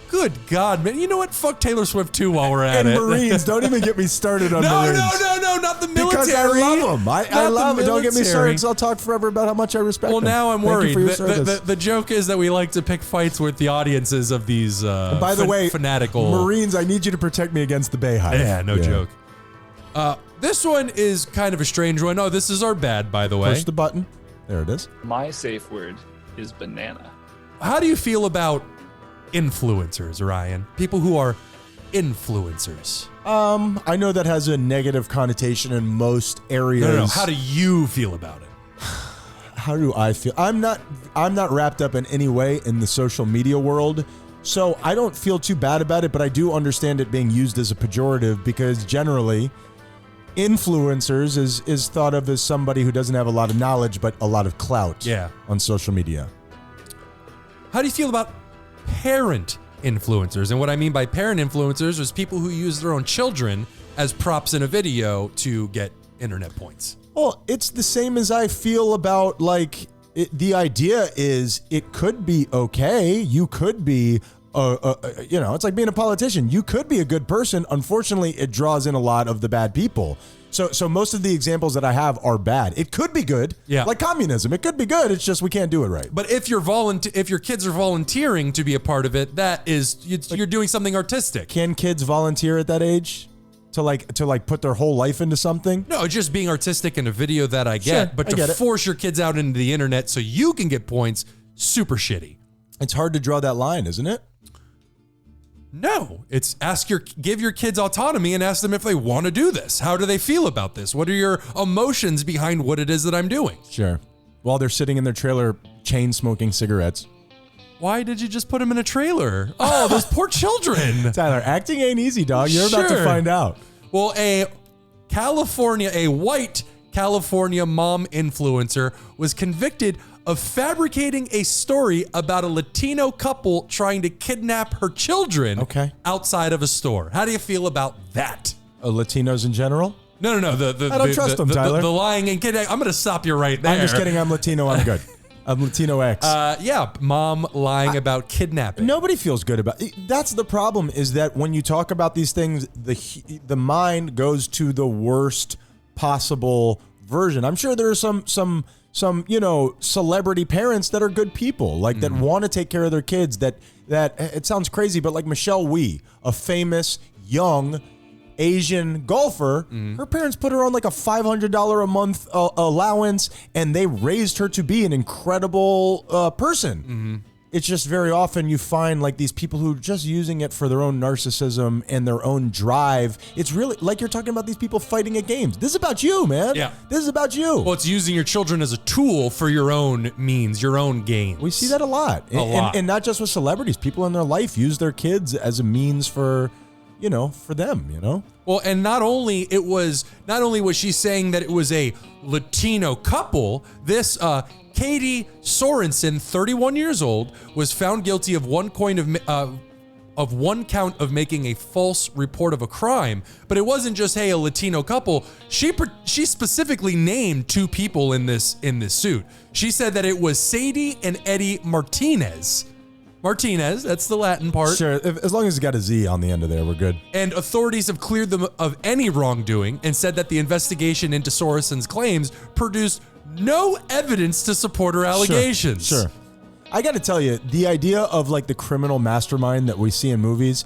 Good God, man. You know what? Fuck Taylor Swift too while we're at and it. Marines. Don't even get me started on Marines. No, not the military. Because I love them. I love it. Don't get me started because I'll talk forever about how much I respect them. Well, now I'm worried. Thank you for your service. The joke is that we like to pick fights with the audiences of these by the way, fanatical Marines, I need you to protect me against the Bayhive. Yeah, no joke. This one is kind of a strange one. Oh, this is our bad, by the way. Push the button. There it is. My safe word is banana. How do you feel about influencers, Ryan? People who are influencers. I know that has a negative connotation in most areas. No. How do you feel about it? How do I feel? I'm not wrapped up in any way in the social media world, so I don't feel too bad about it, but I do understand it being used as a pejorative because generally influencers is thought of as somebody who doesn't have a lot of knowledge but a lot of clout on social media. How do you feel about parent influencers? And what I mean by parent influencers is people who use their own children as props in a video to get internet points. Well, it's the same as I feel about the idea is it could be okay. You could be, it's like being a politician. You could be a good person. Unfortunately, it draws in a lot of the bad people. So most of the examples that I have are bad. It could be good. Yeah. Like communism. It could be good. It's just we can't do it right. But if your kids are volunteering to be a part of it, that is you're doing something artistic. Can kids volunteer at that age to put their whole life into something? No, just being artistic in a video that I get, Sure, but I get to it. force your kids out into the internet so you can get points, super shitty. It's hard to draw that line, isn't it? No, it's give your kids autonomy and ask them if they want to do this. How do they feel about this? What are your emotions behind what it is that I'm doing? Sure. While they're sitting in their trailer chain smoking cigarettes. Why did you just put them in a trailer? Oh, those poor children. Tyler, acting ain't easy, dog. You're about to find out. Well, a white California mom influencer was convicted of fabricating a story about a Latino couple trying to kidnap her children outside of a store. How do you feel about that? Latinos in general? No. I don't trust them, Tyler. The lying and kidnapping. I'm going to stop you right there. I'm just kidding. I'm Latino. I'm good. I'm Latino X. Mom lying about kidnapping. Nobody feels good about it. That's the problem, is that when you talk about these things, the mind goes to the worst possible version. I'm sure there are some celebrity parents that are good people, that want to take care of their kids, that it sounds crazy, but like Michelle Wee, a famous young Asian golfer. Her parents put her on like a $500 a month allowance, and they raised her to be an incredible person. It's just very often you find like these people who are just using it for their own narcissism and their own drive. It's really like you're talking about these people fighting at games. This is about you, man. Yeah. This is about you. Well, it's using your children as a tool for your own means, your own gains. We see that a lot. And not just with celebrities. People in their life use their kids as a means for, for them, Well, and not only was she saying that it was a Latino couple, this Katie Sorensen, 31 years old, was found guilty of one count of making a false report of a crime. But it wasn't just a Latino couple. She specifically named two people in this suit. She said that it was Sadie and Eddie Martinez. Martinez, that's the Latin part. Sure, as long as it's got a Z on the end of there, we're good. And authorities have cleared them of any wrongdoing and said that the investigation into Sorensen's claims produced no evidence to support her allegations. Sure. I got to tell you, the idea of like the criminal mastermind that we see in movies,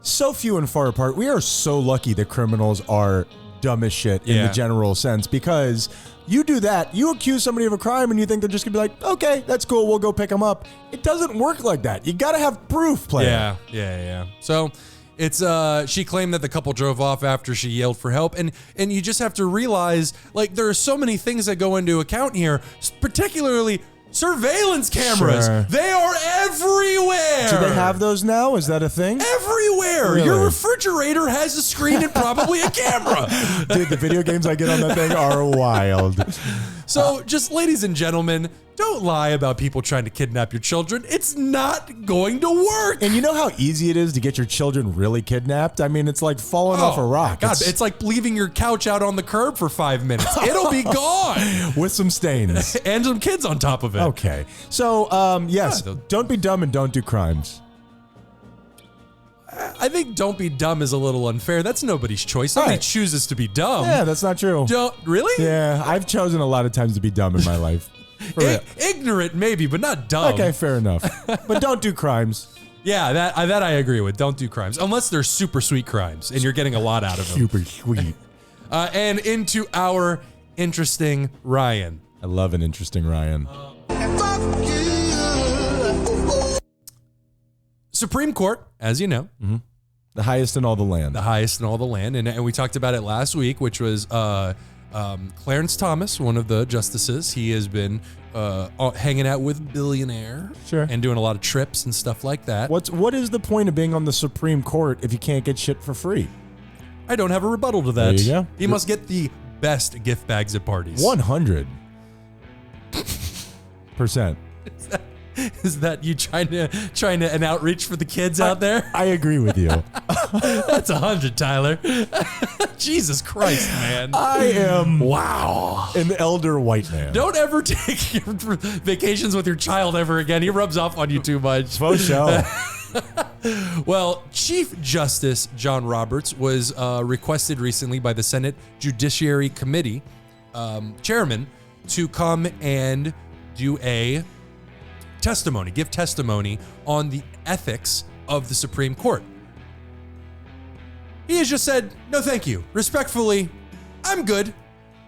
so few and far apart. We are so lucky that criminals are dumb as shit in the general sense, because you do that, you accuse somebody of a crime and you think they're just gonna be like, okay, that's cool, we'll go pick them up. It doesn't work like that. You gotta have proof, player. Yeah. So it's she claimed that the couple drove off after she yelled for help, and you just have to realize, like, there are so many things that go into account here, particularly surveillance cameras. Sure. They are everywhere. Do they have those now? Is that a thing? Everywhere. Really? Your refrigerator has a screen and probably a camera. Dude, the video games I get on that thing are wild. So just, ladies and gentlemen, don't lie about people trying to kidnap your children. It's not going to work. And you know how easy it is to get your children really kidnapped? I mean, it's like falling off a rock. God, it's like leaving your couch out on the curb for 5 minutes. It'll be gone. With some stains. And some kids on top of it. Okay. So, yes, don't be dumb and don't do crimes. I think don't be dumb is a little unfair. That's nobody's choice. Nobody chooses to be dumb. Yeah, that's not true. Really? Yeah, I've chosen a lot of times to be dumb in my life. Ignorant, maybe, but not dumb. Okay, fair enough. But don't do crimes. Yeah, that I agree with. Don't do crimes. Unless they're super sweet crimes, and you're getting a lot out of them. Super sweet. And into our interesting Ryan. I love an interesting Ryan. Supreme Court, as you know. Mm-hmm. The highest in all the land. The highest in all the land. And we talked about it last week, which was Clarence Thomas, one of the justices. He has been hanging out with billionaire. Sure. And doing a lot of trips and stuff like that. What is the point of being on the Supreme Court if you can't get shit for free? I don't have a rebuttal to that. There you go. He must get the best gift bags at parties. 100%. Is that you trying to an outreach for the kids out there? I agree with you. That's 100, Tyler. Jesus Christ, man. I am wow, an elder white man. Don't ever take your vacations with your child ever again. He rubs off on you too much. For sure. Well, Chief Justice John Roberts was requested recently by the Senate Judiciary Committee chairman to come and do give testimony on the ethics of the Supreme Court. He has just said, no, thank you. Respectfully, I'm good.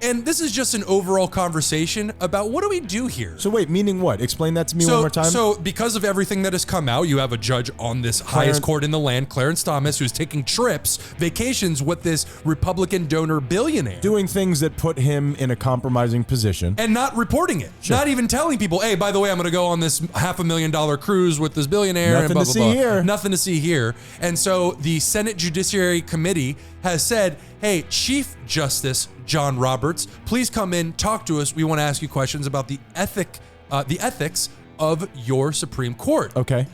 And this is just an overall conversation about what do we do here? So wait, meaning what? Explain that to me one more time. So because of everything that has come out, you have a judge on this highest court in the land, Clarence Thomas, who's taking vacations with this Republican donor billionaire. Doing things that put him in a compromising position. And not reporting it. Sure. Not even telling people, hey, by the way, I'm going to go on this $500,000 cruise with this billionaire. Nothing and blah, to blah, see blah. here. Nothing to see here. And so the Senate Judiciary Committee has said, hey, Chief Justice John Roberts, please come in, talk to us. We want to ask you questions about the ethics of your Supreme Court. Okay.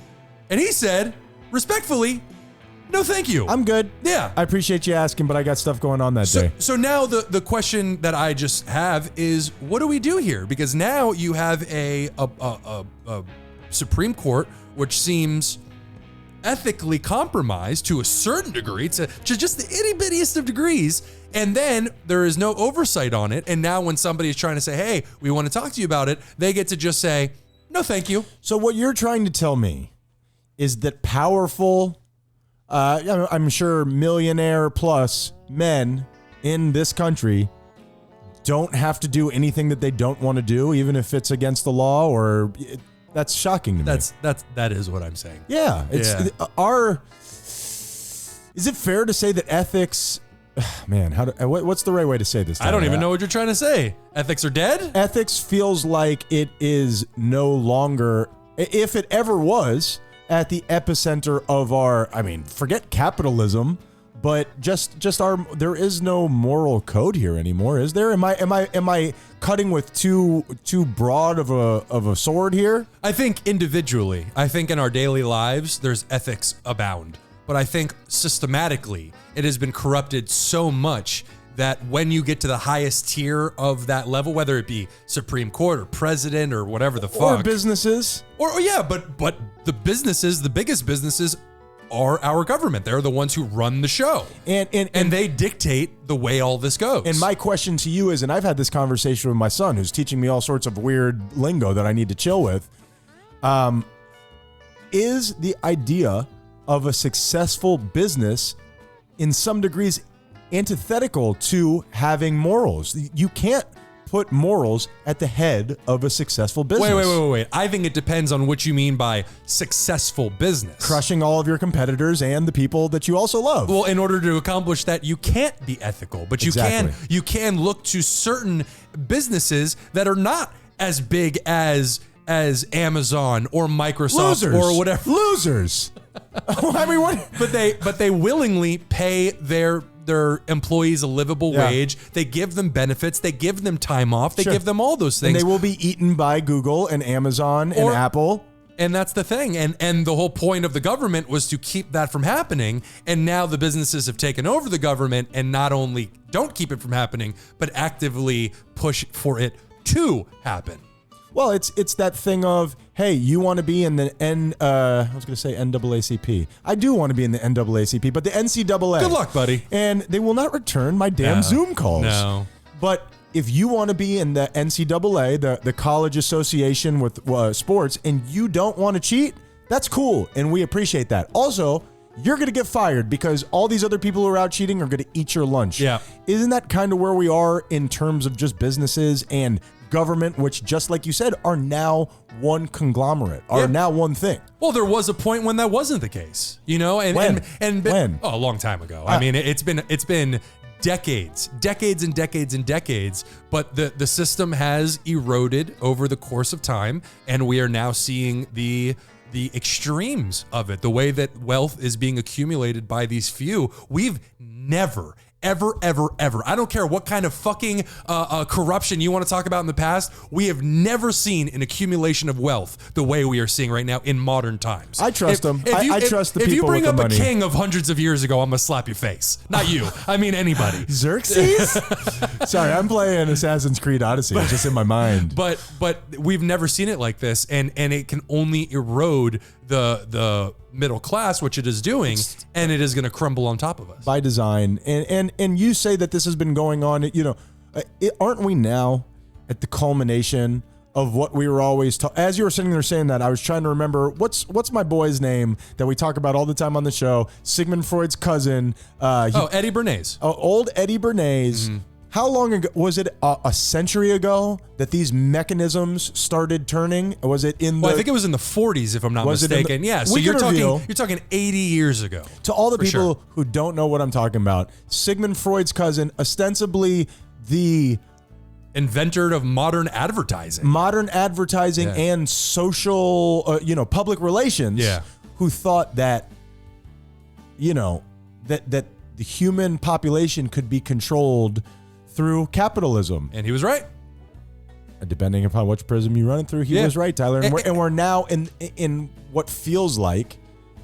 And he said, respectfully, no, thank you. I'm good. Yeah. I appreciate you asking, but I got stuff going on that day. So now the question that I just have is, what do we do here? Because now you have a Supreme Court, which seems ethically compromised to a certain degree, to just the itty-bittiest of degrees, and then there is no oversight on it. And now when somebody is trying to say, hey, we want to talk to you about it, they get to just say, no, thank you. So what you're trying to tell me is that powerful I'm sure millionaire plus men in this country don't have to do anything that they don't want to do, even if it's against the law. That's shocking to me. That is what I'm saying. Yeah, is it fair to say that ethics? Man, what's the right way to say this? I don't even know what you're trying to say. Ethics are dead? Ethics feels like it is no longer, if it ever was, at the epicenter of forget capitalism, but just there is no moral code here anymore, is there? Am I cutting with too broad of a sword here? I think individually, I think in our daily lives, there's ethics abound. But I think systematically, it has been corrupted so much that when you get to the highest tier of that level, whether it be Supreme Court or president or whatever the fuck. Or businesses. But the businesses, the biggest businesses are our government. They're the ones who run the show. And they dictate the way all this goes. And my question to you is, and I've had this conversation with my son who's teaching me all sorts of weird lingo that I need to chill with, is the idea of a successful business in some degrees antithetical to having morals. You can't put morals at the head of a successful business. Wait. I think it depends on what you mean by successful business. Crushing all of your competitors and the people that you also love. Well, in order to accomplish that, you can't be ethical, but you can look to certain businesses that are not as big as Amazon or Microsoft or whatever. Losers. But they willingly pay their employees a livable wage. They give them benefits. They give them time off. They give them all those things. And they will be eaten by Google and Amazon and Apple. And that's the thing. And the whole point of the government was to keep that from happening. And now the businesses have taken over the government and not only don't keep it from happening, but actively push for it to happen. Well, it's that thing of, hey, you want to be in the NAACP. I do want to be in the NAACP, but the NCAA. Good luck, buddy. And they will not return my damn Zoom calls. No. But if you want to be in the NCAA, the college association with sports, and you don't want to cheat, that's cool, and we appreciate that. Also, you're going to get fired because all these other people who are out cheating are going to eat your lunch. Yeah. Isn't that kind of where we are in terms of just businesses and government, which, just like you said, are now one conglomerate, are now one thing? Well, there was a point when that wasn't the case, you know, When? Oh, a long time ago. I mean, it's been decades, but the system has eroded over the course of time, and we are now seeing the extremes of it, the way that wealth is being accumulated by these few. We've never, ever. I don't care what kind of fucking corruption you want to talk about in the past. We have never seen an accumulation of wealth the way we are seeing right now in modern times. I trust them. I trust the people with the money. If you bring up a king of hundreds of years ago, I'm going to slap your face. Not you. I mean anybody. Xerxes? Sorry, I'm playing Assassin's Creed Odyssey. It's just in my mind. But we've never seen it like this, and it can only erode the middle class, which it is doing, and it is going to crumble on top of us by design. And you say that this has been going on. You know, aren't we now at the culmination of what we were always as you were sitting there saying that, I was trying to remember what's my boy's name that we talk about all the time on the show, Sigmund Freud's cousin. Eddie Bernays. Old Eddie Bernays. Mm-hmm. How long ago was it? A century ago that these mechanisms started turning? Was it in the? Well, I think it was in the 40s, if I'm not mistaken. So you're talking 80 years ago. To all the people who don't know what I'm talking about, Sigmund Freud's cousin, ostensibly the inventor of modern advertising, and social, public relations. Yeah. Who thought that, that the human population could be controlled through capitalism. And he was right. Depending upon which prism you run it through, he was right, Tyler. And we're now in what feels like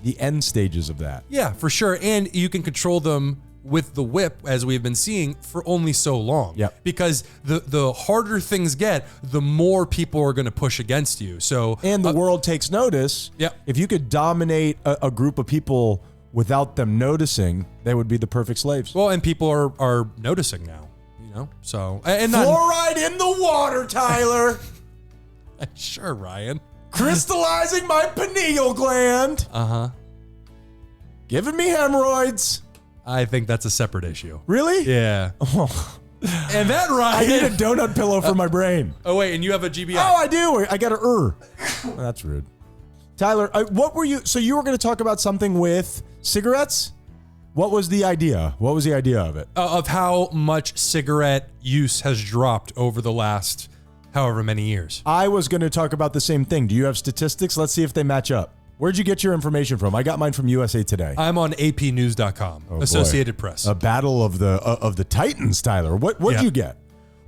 the end stages of that. Yeah, for sure. And you can control them with the whip, as we've been seeing, for only so long. Yep. Because the harder things get, the more people are going to push against you. And the world takes notice. Yeah. If you could dominate a group of people without them noticing, they would be the perfect slaves. Well, and people are noticing now. So and fluoride in the water, Tyler. Sure, Ryan. Crystallizing my pineal gland. giving me hemorrhoids. I think that's a separate issue. Really? Yeah. And that, I need a Ryan. donut pillow for my brain. Oh, wait, and you have a GBI. Oh, I do. I got a Well, that's rude. Tyler, what were you? So you were going to talk about something with cigarettes? What was the idea? What was the idea of it? Of how much cigarette use has dropped over the last however many years. I was going to talk about the same thing. Do you have statistics? Let's see if they match up. Where'd you get your information from? I got mine from USA Today. I'm on apnews.com, Associated Press. A battle of the titans, Tyler. What'd you get?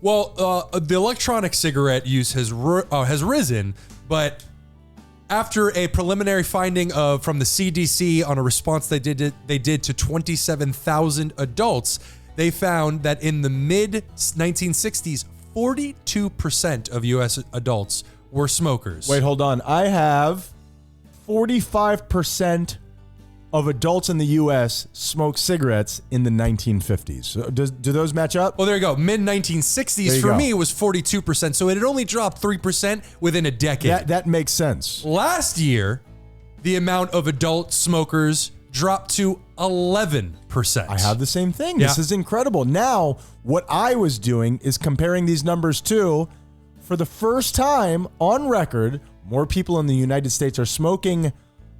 Well, the electronic cigarette use has risen, but after a preliminary finding from the CDC on a response they did to 27,000 adults, they found that in the mid 1960s, 42% of U.S. adults were smokers. Wait, hold on. I have 45% of adults in the U.S. smoked cigarettes in the 1950s. So do those match up? Well, there you go. Mid 1960s for me was 42%, so it had only dropped 3% within a decade. That makes sense. Last year, the amount of adult smokers dropped to 11%. I have the same thing. Yeah. This is incredible. Now, what I was doing is comparing these numbers to, for the first time on record, more people in the United States are smoking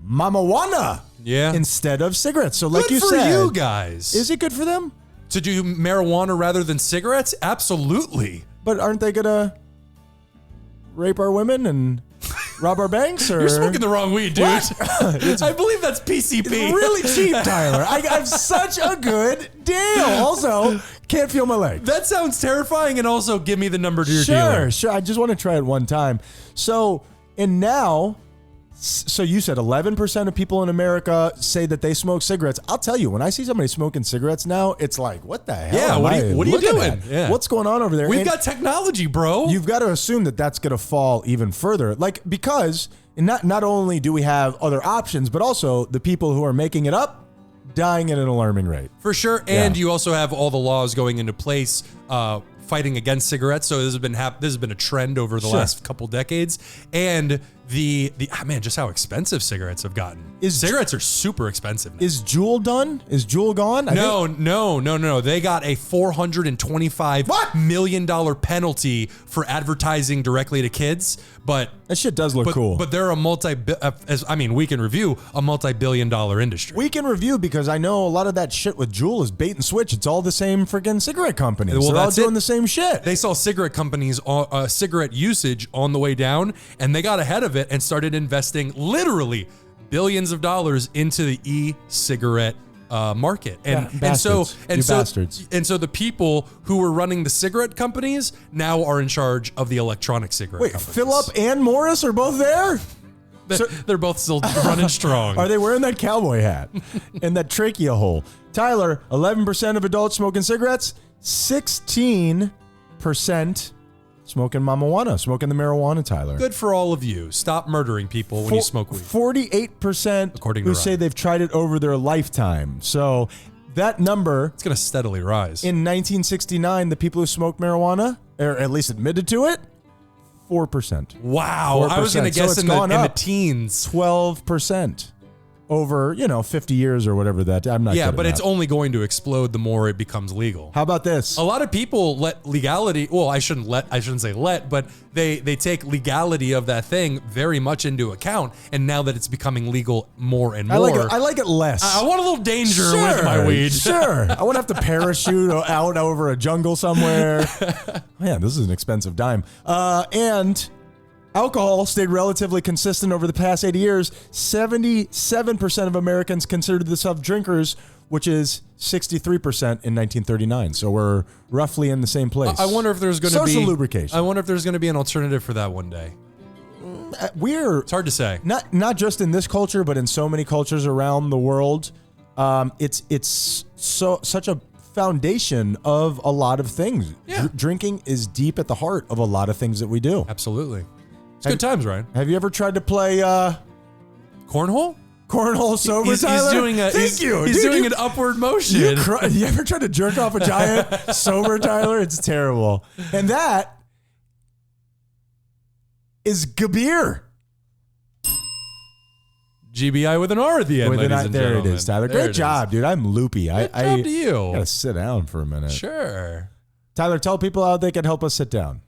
marijuana instead of cigarettes. So like good you for said, you guys. Is it good for them? To do marijuana rather than cigarettes? Absolutely. But aren't they going to rape our women and rob our banks? Or? You're smoking the wrong weed, dude. I believe that's PCP. It's really cheap, Tyler. I have such a good deal. Also, can't feel my leg. That sounds terrifying, and also give me the number to your dealer. Sure. I just want to try it one time. So you said 11% of people in America say that they smoke cigarettes. I'll tell you, when I see somebody smoking cigarettes now, it's like, what the hell? Yeah, what are you doing? Yeah. What's going on over there? We've got technology, bro. You've got to assume that that's going to fall even further. Because not only do we have other options, but also the people who are making it up dying at an alarming rate. For sure. And you also have all the laws going into place fighting against cigarettes. So this has been a trend over the last couple decades. And just how expensive cigarettes have gotten. Cigarettes are super expensive now. Is Juul done? Is Juul gone? No. They got a $425 million penalty for advertising directly to kids. But that shit does look cool. But they're we can review a multi-billion-dollar industry. We can review because I know a lot of that shit with Juul is bait and switch. It's all the same freaking cigarette companies. Well, they're all doing the same shit. They saw cigarette companies, cigarette usage on the way down, and they got ahead of it and started investing literally billions of dollars into the e-cigarette market. And so the people who were running the cigarette companies now are in charge of the electronic cigarette companies. Philip and Morris are both there? They're both still running strong. Are they wearing that cowboy hat and that trachea hole? Tyler, 11% of adults smoking cigarettes, 16% smoking marijuana, smoking the marijuana, Tyler. Good for all of you. Stop murdering people when you smoke weed. 48% who say they've tried it over their lifetime. So that number... It's going to steadily rise. In 1969, the people who smoked marijuana, or at least admitted to it, 4%. Wow. 4%. I was going to guess in the teens. 12%. Over, 50 years or whatever that. I'm not. Yeah, but it's only going to explode the more it becomes legal. How about this? A lot of people let legality. Well, I shouldn't say let, but they take legality of that thing very much into account. And now that it's becoming legal more and more, I like it less. I want a little danger with my weed. Sure, I want to have to parachute out over a jungle somewhere. Man, this is an expensive dime. And alcohol stayed relatively consistent over the past 80 years. 77% of Americans considered themselves drinkers, which is 63% in 1939. So we're roughly in the same place. I wonder if there's going to be social lubrication. I wonder if there's going to be an alternative for that one day. It's hard to say. Not just in this culture, but in so many cultures around the world. It's such a foundation of a lot of things. Yeah. Drinking is deep at the heart of a lot of things that we do. Absolutely. It's good times, Ryan. Have you ever tried to play cornhole? Cornhole sober, Tyler? He's doing an upward motion. You ever tried to jerk off a giant sober, Tyler? It's terrible. And that is Gabir. GBI with an R at the end, ladies and there gentlemen. it is, Tyler. There Great job, dude. I'm loopy. Good job to you. I gotta sit down for a minute. Sure. Tyler, tell people how they can help us sit down.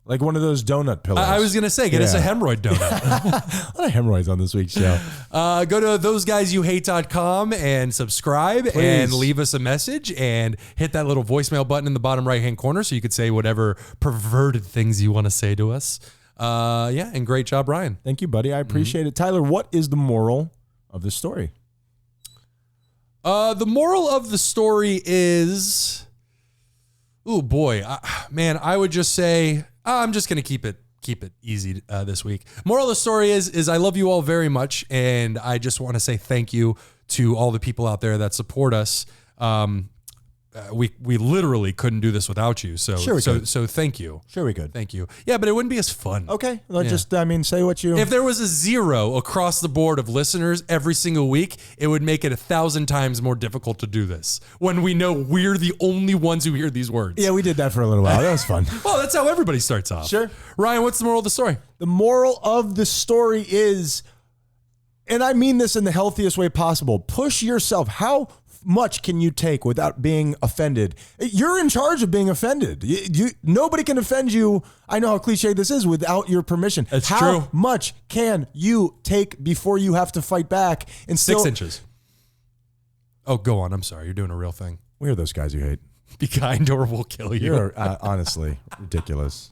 Like one of those donut pillows. I was going to say, get us a hemorrhoid donut. A lot of hemorrhoids on this week's show. Go to thoseguysyouhate.com and subscribe. Please. And leave us a message and hit that little voicemail button in the bottom right-hand corner so you could say whatever perverted things you want to say to us. And great job, Ryan. Thank you, buddy. I appreciate it. Tyler, what is the moral of the story? The moral of the story is, oh boy, I would just say, I'm just going to keep it easy this week. Moral of the story is I love you all very much, and I just want to say thank you to all the people out there that support us. We literally couldn't do this without you. So thank you. Sure we could. Thank you. Yeah, but it wouldn't be as fun. Okay. Well, say what you... If there was a 0 across the board of listeners every single week, it would make it 1,000 times more difficult to do this when we know we're the only ones who hear these words. Yeah, we did that for a little while. That was fun. Well, that's how everybody starts off. Sure. Ryan, what's the moral of the story? The moral of the story is, and I mean this in the healthiest way possible, push yourself. How much can you take without being offended? You're in charge of being offended. Nobody can offend you. I know how cliche this is without your permission. That's how true. How much can you take before you have to fight back? And 6 inches. Oh, go on. I'm sorry. You're doing a real thing. We are those guys you hate. Be kind or we'll kill you. You're honestly ridiculous.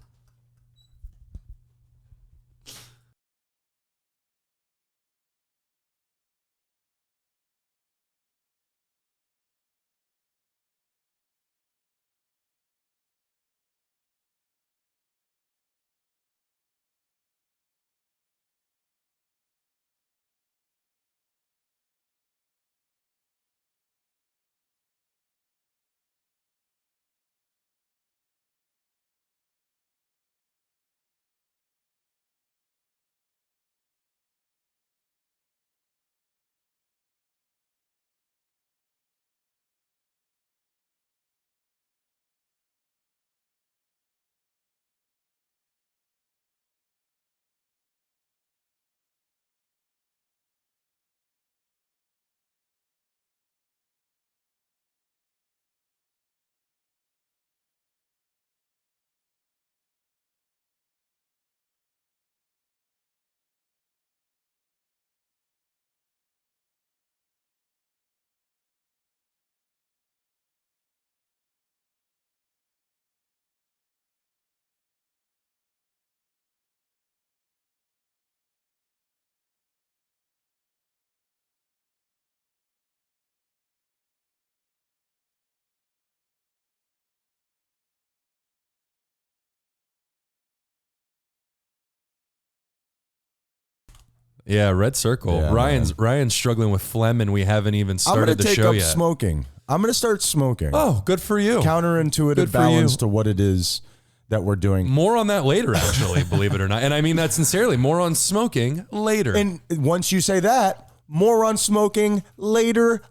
Yeah, red circle. Yeah, Ryan's struggling with phlegm, and we haven't even started the show yet. I'm going to take up smoking. I'm going to start smoking. Oh, good for you. Counterintuitive balance to what it is that we're doing. More on that later, actually, believe it or not. And I mean that sincerely. More on smoking later. And once you say that, more on smoking later,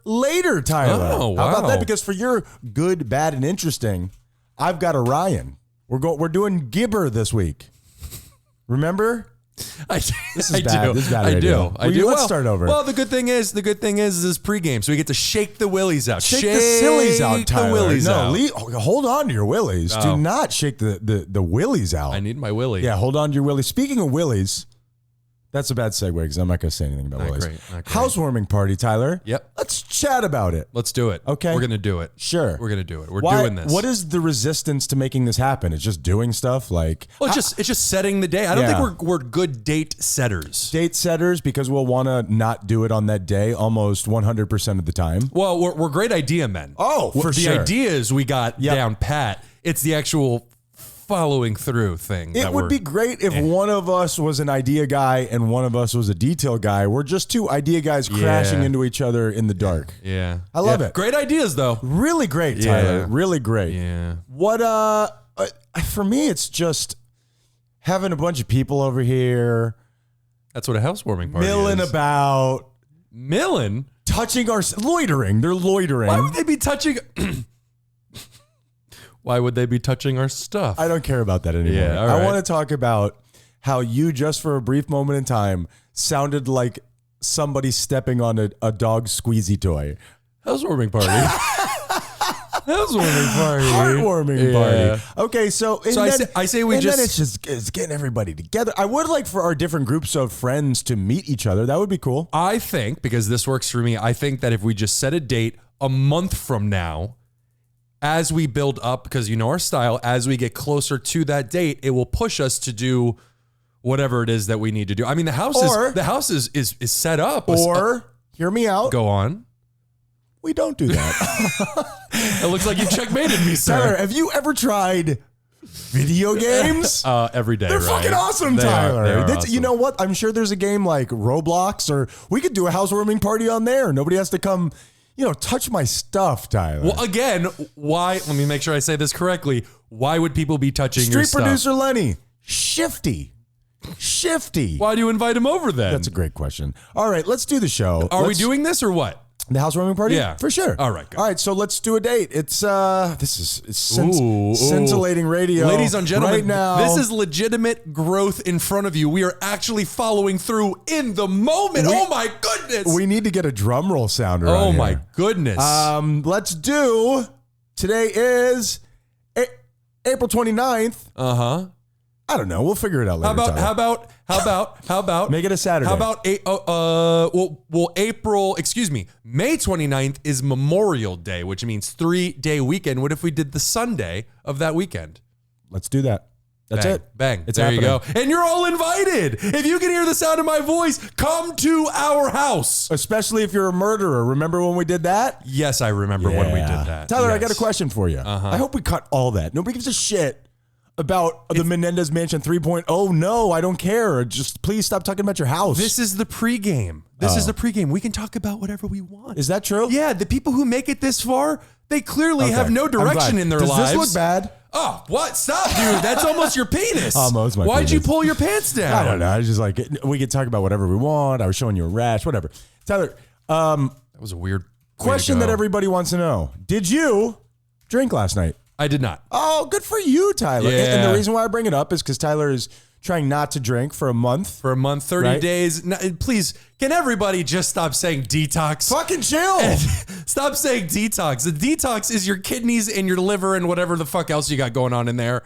Tyler. Oh, wow. How about that? Because for your good, bad, and interesting, I've got a Ryan. We're doing Gibber this week. Remember? This is bad. This is bad radio. I do. Let's start over. Well, the good thing is this is pregame, so we get to shake the willies out. Shake the sillies out, Tyler. The willies out. Hold on to your willies. Do not shake the willies out. I need my willy. Yeah, hold on to your willies. Speaking of willies, that's a bad segue because I'm not going to say anything about willies. Not great. Housewarming party, Tyler. Yep. Let's chat about it. Let's do it. Okay. We're going to do it. Sure. We're going to do it. We're doing this. What is the resistance to making this happen? It's just doing stuff like... Well, it's just setting the day. I don't think we're good date setters. Date setters because we'll want to not do it on that day almost 100% of the time. Well, we're great idea men. Oh, for sure. The ideas we got down pat. It's the actual following through thing. It would be great if one of us was an idea guy and one of us was a detail guy. We're just two idea guys crashing into each other in the dark. Yeah. I love it. Great ideas though. Really great, Tyler. Yeah. Really great. Yeah. What for me it's just having a bunch of people over here. That's what a housewarming party milling is. about. Milling? Touching our loitering. They're loitering. Why would they be touching Why would they be touching our stuff? I don't care about that anymore. Yeah, all right. I want to talk about how you, just for a brief moment in time, sounded like somebody stepping on a dog squeezy toy. Housewarming party. Housewarming party. Heartwarming party. Okay, so I say we then it's getting everybody together. I would like for our different groups of friends to meet each other. That would be cool. I think, because this works for me, I think that if we just set a date a month from now, as we build up, because you know our style, as we get closer to that date, it will push us to do whatever it is that we need to do. I mean, the house is set up. Or hear me out. Go on. We don't do that. It looks like you checkmated me, sir. Tyler, have you ever tried video games? Every day. They're fucking awesome, Tyler. They are awesome. You know what? I'm sure there's a game like Roblox, or we could do a housewarming party on there. Nobody has to come, touch my stuff, Tyler. Well, again, why? Let me make sure I say this correctly. Why would people be touching your stuff? Street producer Lenny, shifty. Why do you invite him over then? That's a great question. All right, let's do the show. Are we doing this or what? The housewarming party? Yeah. For sure. All right, good. All right, so let's do a date. It's scintillating radio. Ladies and gentlemen, right now. This is legitimate growth in front of you. We are actually following through in the moment. Oh my goodness. We need to get a drum roll sounder on Oh here. my goodness. Let's do, today is April 29th. Uh-huh. I don't know. We'll figure it out later. How about make it a Saturday? How about May 29th is Memorial Day, which means 3-day weekend. What if we did the Sunday of that weekend? Let's do that. That's Bang, it. Bang. It's there happening. you go. And you're all invited. If you can hear the sound of my voice, come to our house. Especially if you're a murderer. Remember when we did that? Yes, I remember when we did that. Tyler, I Yes. got a question for you. I hope we cut all that. Nobody gives a shit about the Menendez Mansion 3.0. No, I don't care. Just please stop talking about your house. This is the pregame. This is the pregame. We can talk about whatever we want. Is that true? Yeah, the people who make it this far, they clearly have no direction in their Does lives. Does this look bad? Oh, what? Stop, dude. That's almost your penis. Almost my Why'd you penis. pull your pants down? I don't know. I was just like, we could talk about whatever we want. I was showing you a rash, whatever. Tyler, That was a weird question that everybody wants to know. Did you drink last night? I did not. Oh, good for you, Tyler. Yeah. And the reason why I bring it up is because Tyler is trying not to drink for a month. For a month, 30 Right? days. No, please, can everybody just stop saying detox? Fucking chill. Stop saying detox. The detox is your kidneys and your liver and whatever the fuck else you got going on in there.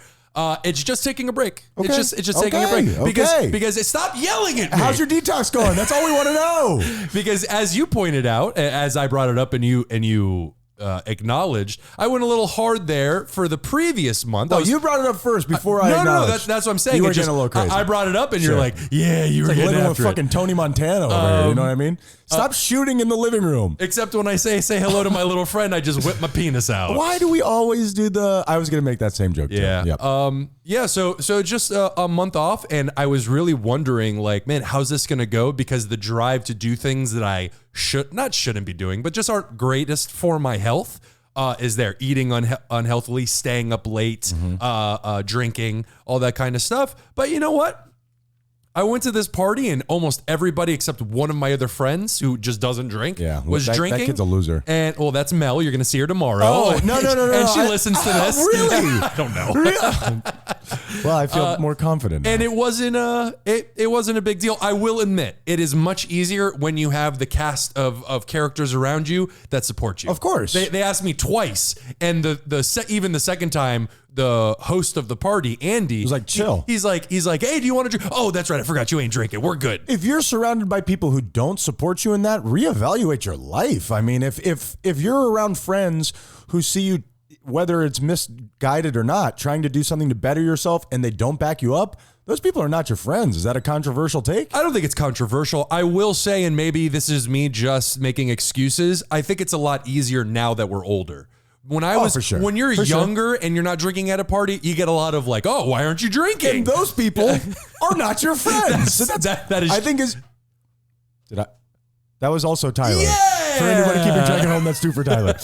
It's just taking a break. Okay. It's just taking a break. Okay. Because stop yelling at me. How's your detox going? That's all we want to know. Because as you pointed out, as I brought it up and you acknowledged, I went a little hard there for the previous month. Oh, you brought it up first before I acknowledged. That's what I'm saying. You were It just- getting a little crazy. I brought it up and Sure. you're like, yeah, you were Like getting living with after it. fucking Tony Montana over here. You know what I mean? Stop shooting in the living room. Except when I say hello to my little friend, I just whip my penis out. Why do we always do the? I was gonna make that same joke. Yeah. Too. Yep. Yeah. So just a month off, and I was really wondering, like, man, how's this gonna go? Because the drive to do things that I shouldn't be doing, but just aren't greatest for my health. Is there eating unhealthily, staying up late, drinking, all that kind of stuff. But you know what? I went to this party and almost everybody except one of my other friends who just doesn't drink was drinking. That kid's a loser. And well, that's Mel. You're going to see her tomorrow. Oh, no. And she listens to this. Really? I don't know. Really? Well, I feel more confident now. And it wasn't a big deal. I will admit, it is much easier when you have the cast of characters around you that support you. Of course. They asked me twice, and even the second time, the host of the party, Andy, was like, chill. He's like, hey, do you want to drink? Oh, that's right. I forgot you ain't drinking. We're good. If you're surrounded by people who don't support you in that, reevaluate your life. I mean, if you're around friends who see you, whether it's misguided or not, trying to do something to better yourself and they don't back you up, those people are not your friends. Is that a controversial take? I don't think it's controversial. I will say, and maybe this is me just making excuses, I think it's a lot easier now that we're older. When when you're younger and you're not drinking at a party, you get a lot of like, oh, why aren't you drinking? And those people are not your friends. That is. I think that was also Tyler. Yeah! For anybody keeping track at home, that's 2 for Tyler.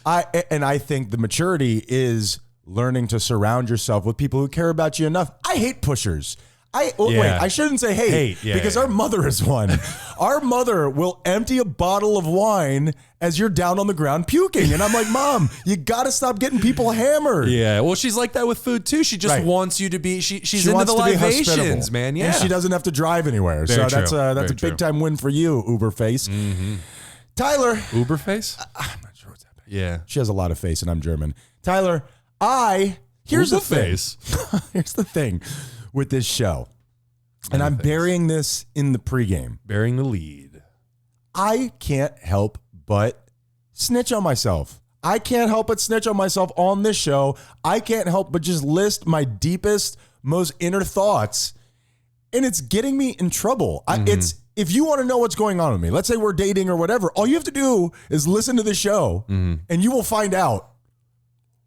I think the maturity is learning to surround yourself with people who care about you enough. I hate pushers. Wait, I shouldn't say hate, because our mother is one. Our mother will empty a bottle of wine as you're down on the ground puking. And I'm like, Mom, you got to stop getting people hammered. Yeah, well, she's like that with food too. She just wants you to be, she's into the libations, man. Yeah. And she doesn't have to drive anywhere. Very so true. that's a big time win for you, Uber face. Mm-hmm. Tyler. Uber face? I'm not sure what's happening. Yeah. She has a lot of face and I'm German. Tyler, here's the thing. Here's the thing with this show. And I'm burying this in the pregame. Burying the lead. I can't help but snitch on myself. I can't help but snitch on myself on this show. I can't help but just list my deepest, most inner thoughts. And it's getting me in trouble. If you want to know what's going on with me, let's say we're dating or whatever, all you have to do is listen to the show and you will find out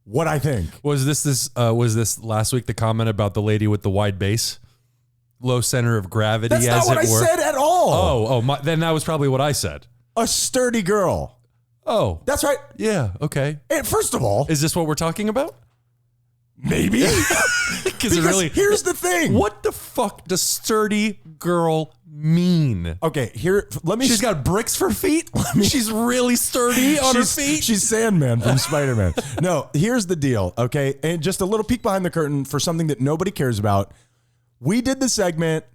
what I think. Was this last week the comment about the lady with the wide base? Low center of gravity, That's not what I said at all. Then that was probably what I said. A sturdy girl. Oh. That's right. Yeah, okay. And first of all, is this what we're talking about? Maybe. Because here's the thing. What the fuck does sturdy girl mean? Okay, she's got bricks for feet? She's really sturdy on her feet? She's Sandman from Spider-Man. No, here's the deal, okay? And just a little peek behind the curtain for something that nobody cares about. We did the segment,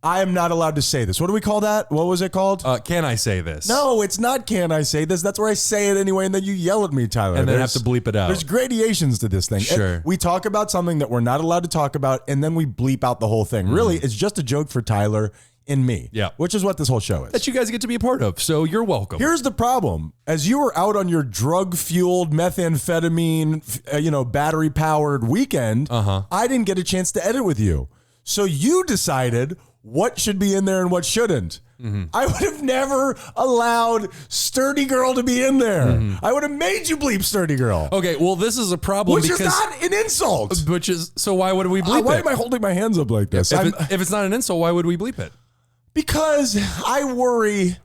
I am not allowed to say this. What do we call that? What was it called? Can I say this? No, it's not can I say this. That's where I say it anyway, and then you yell at me, Tyler. And then have to bleep it out. There's gradations to this thing. Sure. We talk about something that we're not allowed to talk about, and then we bleep out the whole thing. Really, it's just a joke for Tyler and me. Yeah. Which is what this whole show is. That you guys get to be a part of, so you're welcome. Here's the problem. As you were out on your drug-fueled, methamphetamine, battery-powered weekend, I didn't get a chance to edit with you. So you decided what should be in there and what shouldn't. I would have never allowed sturdy girl to be in there. I would have made you bleep sturdy girl. Okay, well, this is a problem Which is not an insult. So why would we bleep it? Why am I holding my hands up like this? If it's not an insult, why would we bleep it? Because I worry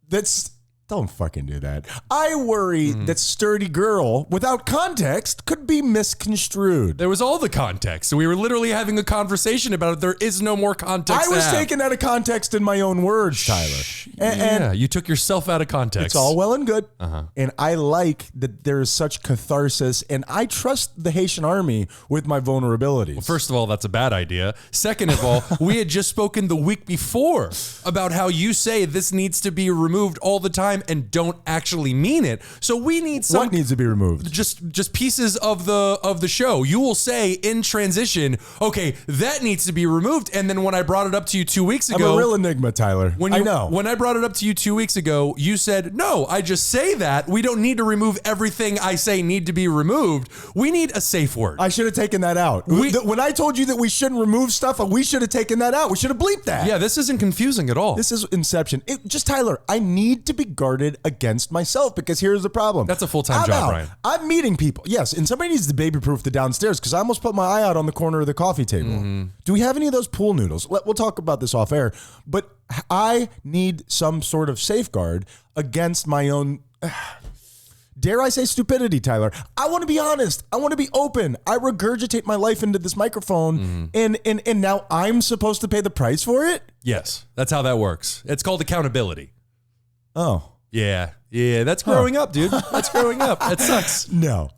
that's... Don't fucking do that. I worry that sturdy girl, without context, could be misconstrued. There was all the context. So we were literally having a conversation about it. There is no more context. I was taken out of context in my own words, Tyler. And you took yourself out of context. It's all well and good. And I like that there is such catharsis, and I trust the Haitian army with my vulnerabilities. Well, first of all, that's a bad idea. Second of all, we had just spoken the week before about how you say this needs to be removed all the time and don't actually mean it. So we need some... What needs to be removed? Just pieces of the show. You will say in transition, okay, that needs to be removed. And then when I brought it up to you 2 weeks ago... I'm a real enigma, Tyler. I know. When I brought it up to you 2 weeks ago, you said, no, I just say that. We don't need to remove everything I say need to be removed. We need a safe word. I should have taken that out. When I told you that we shouldn't remove stuff, we should have taken that out. We should have bleeped that. Yeah, this isn't confusing at all. This is Inception. Tyler, I need to be guarded against myself because here's the problem. That's a full-time job, Brian. I'm meeting people. Yes, and somebody needs to baby-proof the downstairs because I almost put my eye out on the corner of the coffee table. Do we have any of those pool noodles? We'll talk about this off air, but I need some sort of safeguard against my own... Dare I say stupidity, Tyler? I want to be honest. I want to be open. I regurgitate my life into this microphone, and now I'm supposed to pay the price for it? Yes, that's how that works. It's called accountability. Oh. Yeah, that's growing up, dude. That's growing up. It sucks. No.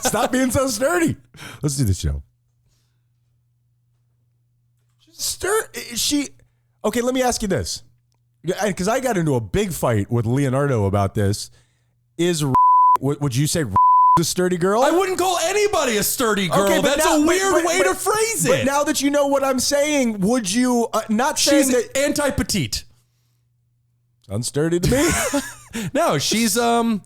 Stop being so sturdy. Let's do the show. Okay, let me ask you this. Because I got into a big fight with Leonardo about this. Would you say a sturdy girl? I wouldn't call anybody a sturdy girl. Okay, that's a weird way to phrase it. But now that you know what I'm saying, would you not say that... anti-petite. Sounds sturdy to me. No, she's oh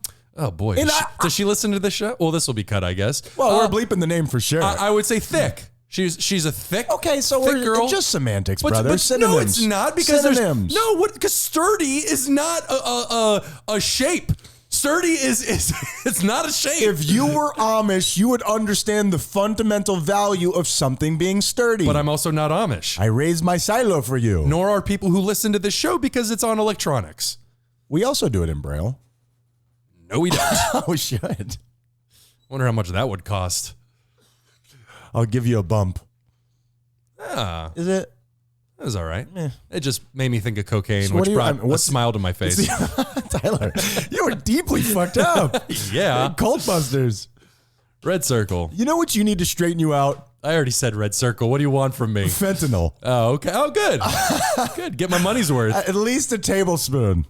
boy. Does she listen to this show? Well, this will be cut, I guess. Well, we're bleeping the name for sure. I would say thick. She's a thick. Okay, so thick girl. Just semantics, brother. But synonyms. No, it's not because synonyms. Because sturdy is not a shape. Sturdy is it's not a shape. If you were Amish, you would understand the fundamental value of something being sturdy. But I'm also not Amish. I raised my silo for you. Nor are people who listen to this show because it's on electronics. We also do it in Braille. No, we don't. We should. Wonder how much that would cost. I'll give you a bump. Ah, Is it? it was all right. It just made me think of cocaine, So which brought a smile to my face. Tyler, you were deeply fucked up. Yeah. Cult busters. Red Circle. You know what you need to straighten you out? I already said Red Circle. What do you want from me? Fentanyl. Oh, okay. Oh, good. Good. Get my money's worth. At least a tablespoon.